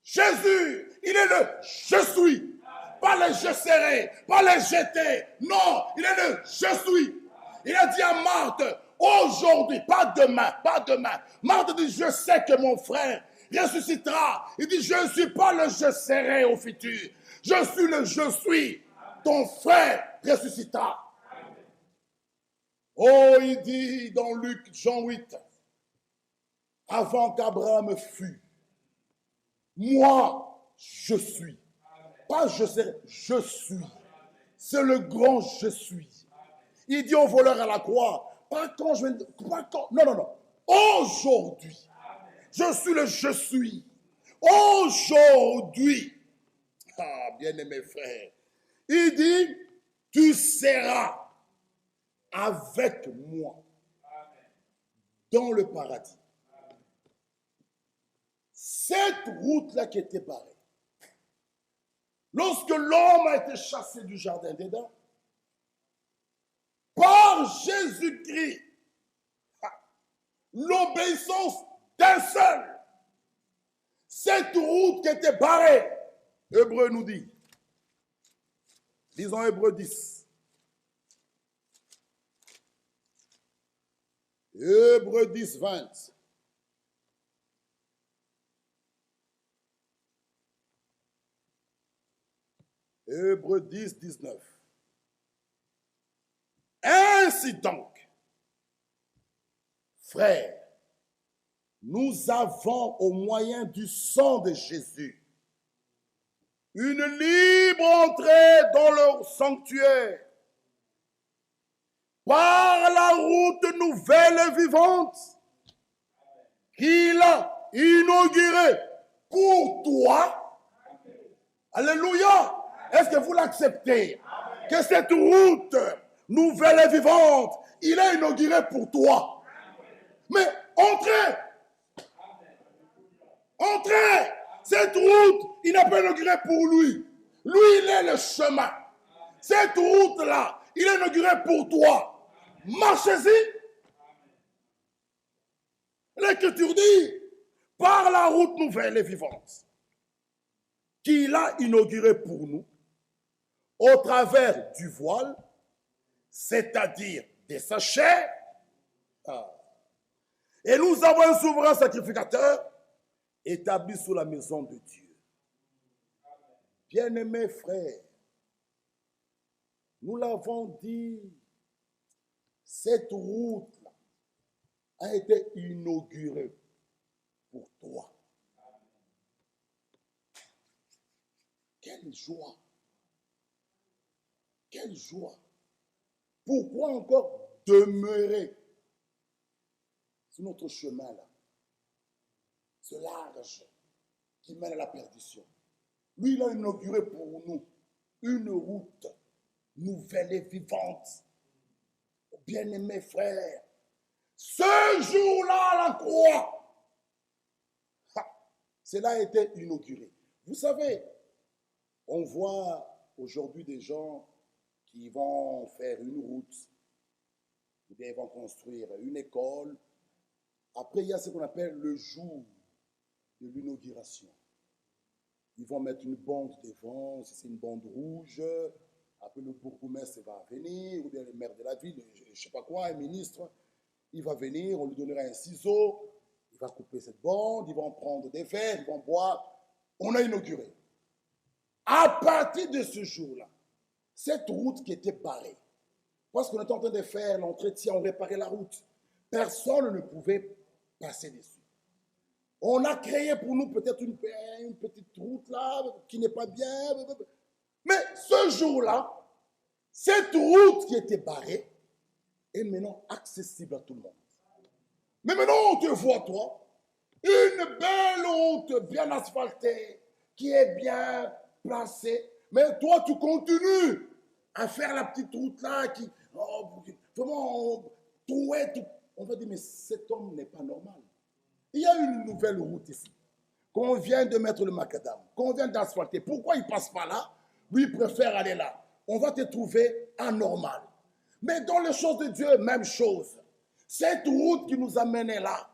Jésus, il est le je suis. Pas le je serai, pas le j'étais. Non, il est le je suis. Il a dit à Marthe, aujourd'hui, pas demain. Marthe dit, je sais que mon frère ressuscitera. Il dit, je ne suis pas le je serai au futur. Je suis le je suis. Ton frère ressuscitera. Oh, il dit dans Luc, Jean 8, avant qu'Abraham fût, moi, je suis. Pas je serai, je suis. C'est le grand je suis. Il dit au voleur à la croix, pas quand je vais, pas quand, non. Aujourd'hui, je suis le je suis. Aujourd'hui, bien-aimé frère, il dit, tu seras avec moi dans le paradis. Cette route-là qui était barrée, lorsque l'homme a été chassé du jardin d'Éden, par Jésus-Christ, l'obéissance d'un seul, cette route qui était barrée, Hébreu nous dit, disons Hébreu 10, Hébreu 10, 20, Hébreu 10, 19. Ainsi donc, frères, nous avons au moyen du sang de Jésus une libre entrée dans le sanctuaire par la route nouvelle et vivante qu'il a inaugurée pour toi. Alléluia. Est-ce que vous l'acceptez? Que cette route nouvelle et vivante, il a inaugurée pour toi. Mais entrez. Cette route, il n'a pas inaugurée pour lui. Lui, il est le chemin. Cette route-là, il a inaugurée pour toi. Marchez-y. L'Écriture dit, par la route nouvelle et vivante, qu'il a inauguré pour nous au travers du voile, c'est-à-dire de sa chair. Et nous avons un souverain sacrificateur établi sous la maison de Dieu. Bien-aimés frères, nous l'avons dit, cette route a été inaugurée pour toi. Quelle joie! Quelle joie! Pourquoi encore demeurer sur notre chemin là, ce large qui mène à la perdition? Lui, il a inauguré pour nous une route nouvelle et vivante. Bien-aimés frères, ce jour-là à la croix, cela a été inauguré. Vous savez, on voit aujourd'hui des gens qui vont faire une route, ou bien ils vont construire une école. Après, il y a ce qu'on appelle le jour de l'inauguration. Ils vont mettre une bande devant, si c'est une bande rouge, après le bourgmestre va venir, ou bien le maire de la ville, je ne sais pas quoi, un ministre, il va venir, on lui donnera un ciseau, il va couper cette bande, ils vont prendre des verres, ils vont boire. On a inauguré. À partir de ce jour-là, cette route qui était barrée, parce qu'on était en train de faire l'entretien, on réparait la route, personne ne pouvait passer dessus. On a créé pour nous peut-être une petite route là, qui n'est pas bien. Mais ce jour-là, cette route qui était barrée est maintenant accessible à tout le monde. Mais maintenant, on te voit, toi, une belle route bien asphaltée, qui est bien placée. Mais toi, tu continues à faire la petite route là, qui, vraiment, on va dire, mais cet homme n'est pas normal. Il y a une nouvelle route ici, qu'on vient de mettre le macadam, qu'on vient d'asphalter. Pourquoi il ne passe pas là? Lui, il préfère aller là. On va te trouver anormal. Mais dans les choses de Dieu, même chose. Cette route qui nous a menés là,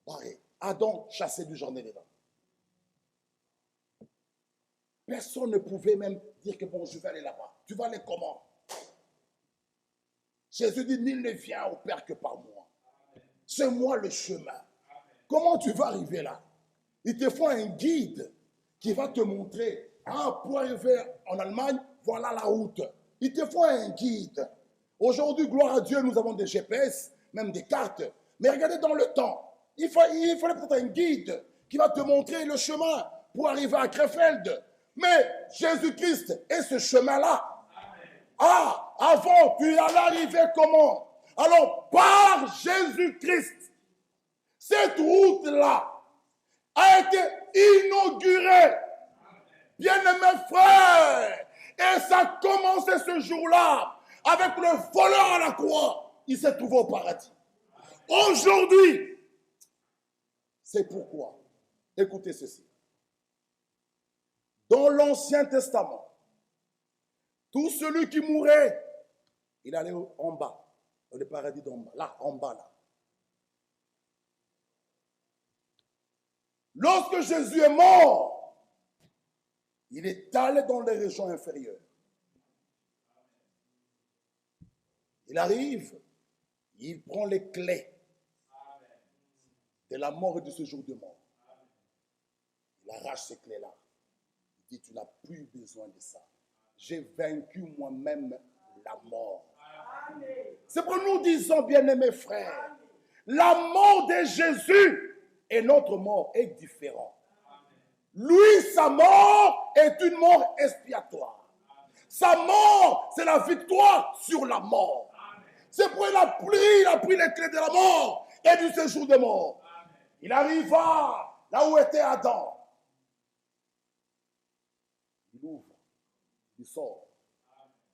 pareil, Adam chassé du jardin dedans. Personne ne pouvait même dire que bon, je vais aller là-bas. Tu vas aller comment? Jésus dit, nul ne vient au Père que par moi. C'est moi le chemin. Comment tu vas arriver là? Il te faut un guide qui va te montrer, pour arriver en Allemagne, voilà la route. Il te faut un guide. Aujourd'hui, gloire à Dieu, nous avons des GPS, même des cartes. Mais regardez dans le temps, il fallait peut-être un guide qui va te montrer le chemin pour arriver à Krefeld. Mais Jésus-Christ est ce chemin-là. Avant, tu allais arriver comment? Alors, par Jésus-Christ, cette route-là a été inaugurée. Bien-aimés frères, et ça a commencé ce jour-là avec le voleur à la croix. Il s'est trouvé au paradis. Aujourd'hui, c'est pourquoi, écoutez ceci. Dans l'Ancien Testament, tout celui qui mourait, il allait en bas, dans le paradis d'en bas, là, en bas, là. Lorsque Jésus est mort, il est allé dans les régions inférieures. Il arrive, il prend les clés de la mort et de ce jour de mort. Il arrache ces clés-là. Il dit, tu n'as plus besoin de ça. J'ai vaincu moi-même la mort. C'est pour nous disons, bien-aimés frères, la mort de Jésus et notre mort est différente. Lui, sa mort est une mort expiatoire. Sa mort, c'est la victoire sur la mort. C'est pour il a pris les clés de la mort et du séjour de mort. Il arriva là où était Adam. Il ouvre, il sort.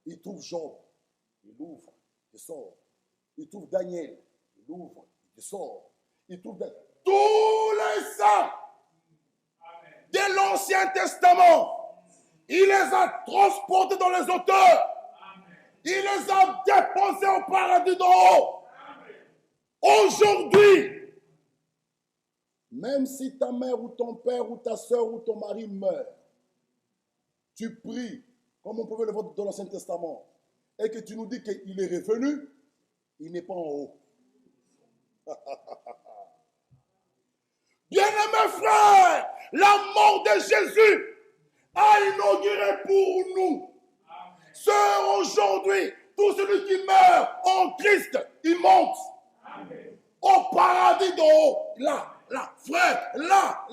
Il trouve Job, il ouvre, il sort. Il trouve Daniel, il ouvre, il sort. Il trouve tous les saints de l'Ancien Testament. Il les a transportés dans les hauteurs. Il les a déposés au paradis d'en haut. Aujourd'hui, même si ta mère ou ton père ou ta soeur ou ton mari meurt, tu pries, comme on pouvait le voir dans l'Ancien Testament, et que tu nous dis qu'il est revenu, il n'est pas en haut. Bien-aimés frères, la mort de Jésus a inauguré pour nous. Sœurs, aujourd'hui, tout celui qui meurt en Christ, il monte. Amen. Au paradis d'en haut. Là, frère, là.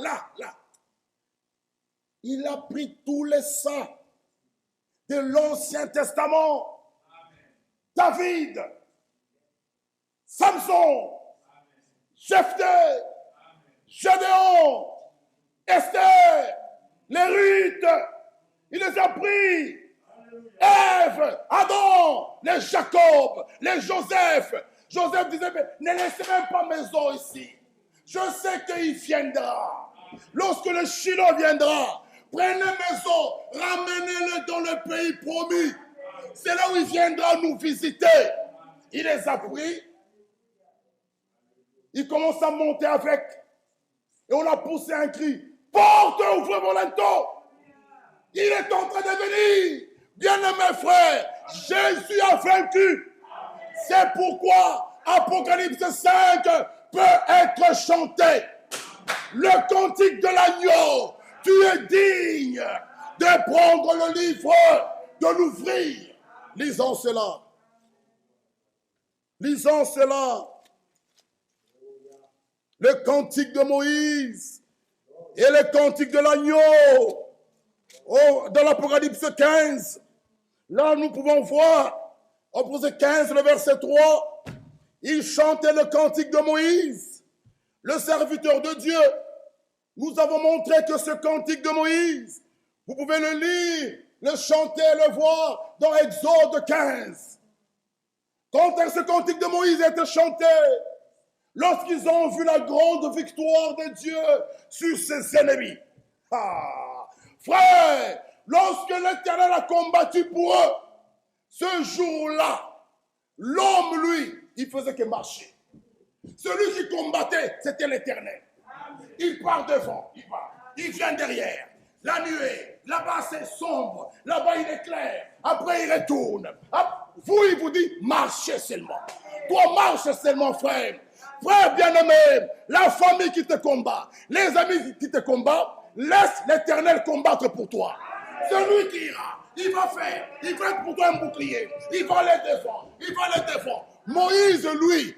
Il a pris tous les saints de l'Ancien Testament. Amen. David, Samson, Jephthé, Gédéon, Esther, les Ruth, il les a pris. Ève, Adam, les Jacob, les Joseph. Joseph disait, mais ne laissez même pas maison ici. Je sais qu'il viendra. Lorsque le Shiloh viendra, prenez maison, ramenez-le dans le pays promis. C'est là où il viendra nous visiter. Il les a pris. Il commence à monter avec. Et on a poussé un cri. Porte, ouvrez vos linteaux. Il est en train de venir. Bien-aimés frères, Jésus a vaincu. C'est pourquoi Apocalypse 5 peut être chanté. Le cantique de l'agneau. Tu es digne de prendre le livre, de l'ouvrir. Lisons cela. Lisons cela. Le cantique de Moïse et le cantique de l'agneau. Oh, dans l'Apocalypse 15, là nous pouvons voir, Apocalypse 15, le verset 3, il chantait le cantique de Moïse, le serviteur de Dieu. Nous avons montré que ce cantique de Moïse, vous pouvez le lire, le chanter, le voir dans Exode 15. Quand ce cantique de Moïse a été chanté, lorsqu'ils ont vu la grande victoire de Dieu sur ses ennemis. Frère, lorsque l'Éternel a combattu pour eux, ce jour-là, l'homme, lui, il faisait que marcher. Celui qui combattait, c'était l'Éternel. Il part devant, il vient derrière. La nuée, là-bas c'est sombre, là-bas il est clair. Après il retourne. Vous, il vous dit, marchez seulement. Toi, marche seulement, frère. Frère bien-aimé, la famille qui te combat, les amis qui te combattent, laisse l'Éternel combattre pour toi. Celui qui ira, il va faire, il va être pour toi un bouclier. Il va les défendre, Moïse, lui,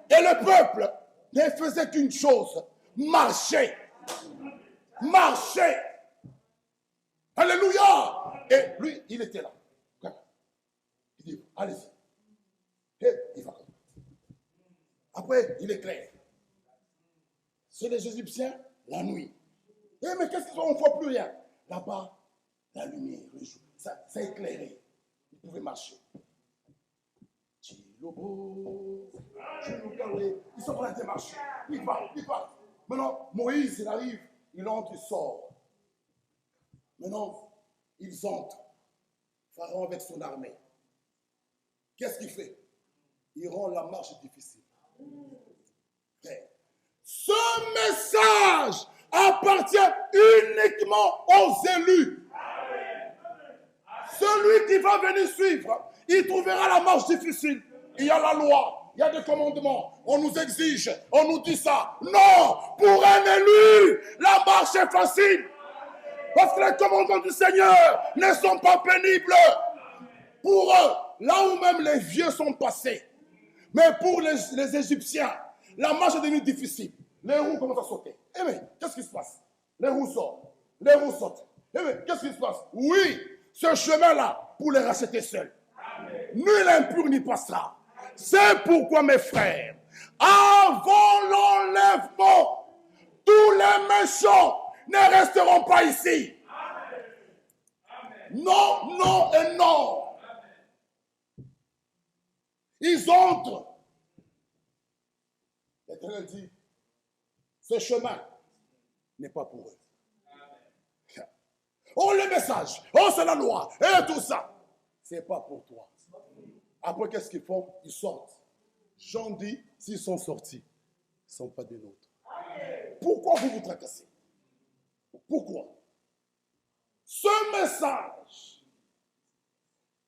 et le peuple ne faisaient qu'une chose, marcher. Alléluia. Et lui, il était là. Il dit, allez-y. Et il va. Après, il est clair. C'est les Égyptiens, la nuit. Mais qu'est-ce qu'ils ont? On ne voit plus rien. Là-bas, la lumière, le jour, ça éclairé. Ils pouvaient marcher. Ils sont en train de marcher. Ils partent. Maintenant, Moïse, il arrive, il entre, il sort. Maintenant, ils entrent. Pharaon avec son armée. Qu'est-ce qu'il fait? Il rend la marche difficile. Ce message appartient uniquement aux élus. Celui qui va venir suivre, il trouvera la marche difficile. Il y a la loi, il y a des commandements. On nous exige, on nous dit ça. Non, pour un élu, la marche est facile. Parce que les commandements du Seigneur ne sont pas pénibles. Pour eux, là où même les vieux sont passés. Mais pour les Égyptiens, la marche est devenue difficile. Les roues commencent à sauter. Eh bien, qu'est-ce qui se passe? Les roues sortent. Les roues sautent. Eh bien, qu'est-ce qui se passe? Oui, ce chemin-là, pour les racheter seuls. Nul impur n'y passera. C'est pourquoi, mes frères, avant l'enlèvement, tous les méchants ne resteront pas ici. Non, non et non. Ils entrent. L'Éternel dit, ce chemin n'est pas pour eux. Oh, le message, oh, c'est la loi, et tout ça. C'est pas pour toi. Après, qu'est-ce qu'ils font? Ils sortent. Jean dit, s'ils sont sortis, ils ne sont pas des nôtres. Pourquoi vous vous tracassez? Pourquoi? Ce message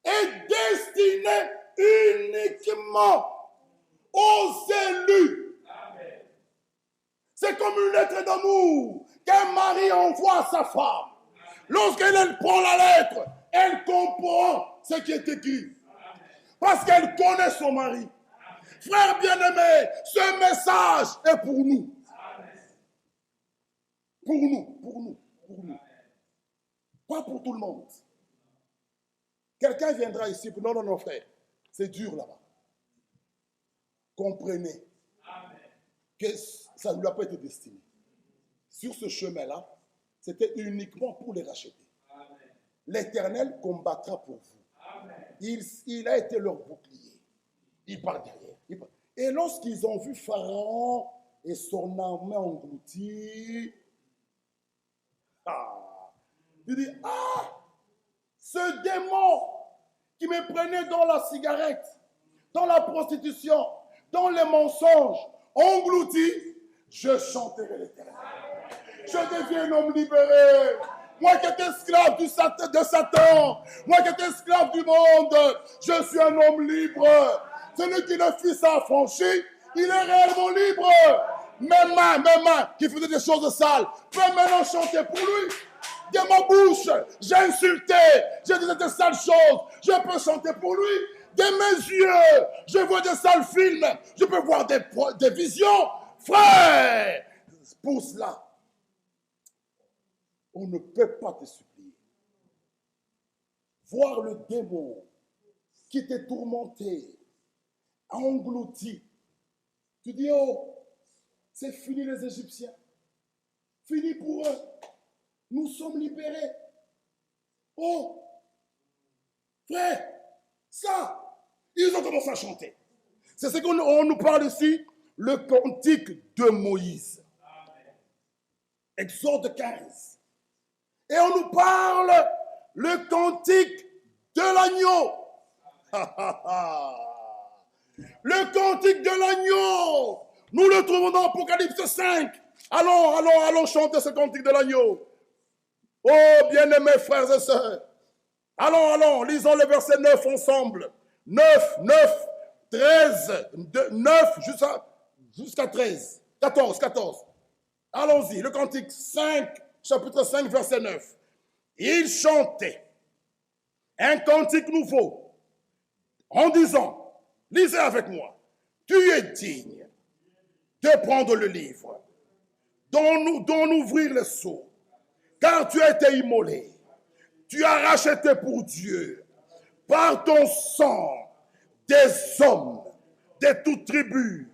est destiné uniquement aux élus. C'est comme une lettre d'amour qu'un mari envoie à sa femme. Lorsqu'elle prend la lettre, elle comprend ce qui est écrit. Parce qu'elle connaît son mari. Frères bien-aimés, ce message est pour nous. Pour nous. Pas pour tout le monde. Quelqu'un viendra ici pour non, frère, c'est dur là-bas. Comprenez que ça ne lui a pas été destiné. Sur ce chemin-là, c'était uniquement pour les racheter. L'Éternel combattra pour vous. Il a été leur bouclier. Il part derrière. Et lorsqu'ils ont vu Pharaon et son armée engloutie, il dit, ce démon qui me prenait dans la cigarette, dans la prostitution, dans les mensonges, englouti, je chanterai l'Éternel. Je deviens un homme libéré. Moi qui étais esclave de Satan, moi qui étais esclave du monde, je suis un homme libre. Celui qui le Fils a affranchi, il est réellement libre. Mes mains qui faisaient des choses sales, peuvent maintenant chanter pour lui. De ma bouche, j'ai insulté, j'ai dit des sales choses, je peux chanter pour lui. De mes yeux, je vois des sales films, je peux voir des visions. Frère, pour cela, on ne peut pas te supplier. Voir le démon qui t'est tourmenté, englouti. Tu dis, oh, c'est fini les Égyptiens. Fini pour eux. Nous sommes libérés. Oh, frère, ça, ils ont commencé à chanter. C'est ce qu'on nous parle ici, le cantique de Moïse. Exode 15. Et on nous parle le cantique de l'agneau. Le cantique de l'agneau. Nous le trouvons dans Apocalypse 5. Allons chanter ce cantique de l'agneau. Oh, bien-aimés frères et sœurs. Allons, lisons le verset 9 ensemble. 9, 13, 9 jusqu'à 13. 14. Allons-y, le cantique 5, chapitre 5, verset 9. Il chantait un cantique nouveau en disant, lisez avec moi, tu es digne de prendre le livre, d'en ouvrir les sceaux, car tu as été immolé, tu as racheté pour Dieu, par ton sang, des hommes, de toutes tribus,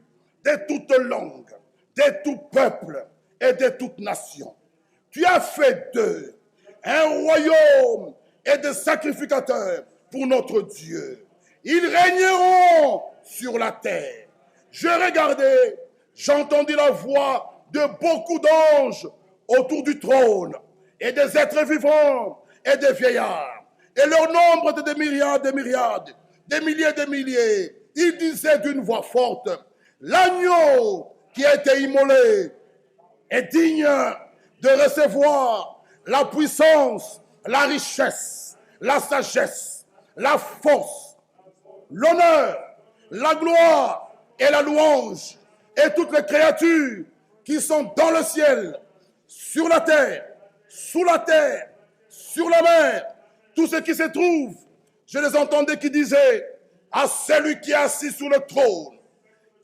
de toutes langues, de tout peuple et de toutes nations. Tu as fait d'eux un royaume et des sacrificateurs pour notre Dieu. Ils régneront sur la terre. Je regardais, j'entendis la voix de beaucoup d'anges autour du trône et des êtres vivants et des vieillards. Et leur nombre était des myriades, des milliers. Ils disaient d'une voix forte, l'agneau qui a été immolé est digne de recevoir la puissance, la richesse, la sagesse, la force, l'honneur, la gloire et la louange, et toutes les créatures qui sont dans le ciel, sur la terre, sous la terre, sur la mer, tout ce qui se trouve. Je les entendais qui disaient, à celui qui est assis sur le trône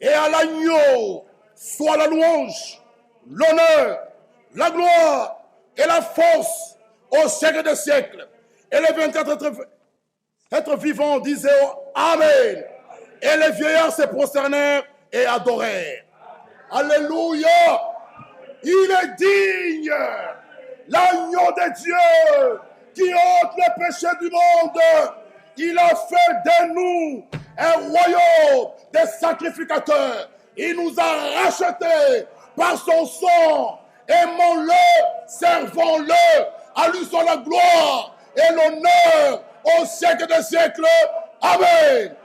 et à l'agneau soit la louange, l'honneur, la gloire et la force au siècle des siècles. Et les 24 êtres vivants disaient Amen. Et les vieillards se prosternèrent et adorèrent. Alléluia. Il est digne, l'agneau de Dieu qui ôte le péché du monde. Il a fait de nous un royaume des sacrificateurs. Il nous a rachetés par son sang. Aimons-le, servons-le. À lui soit la gloire et l'honneur au siècle des siècles. Amen.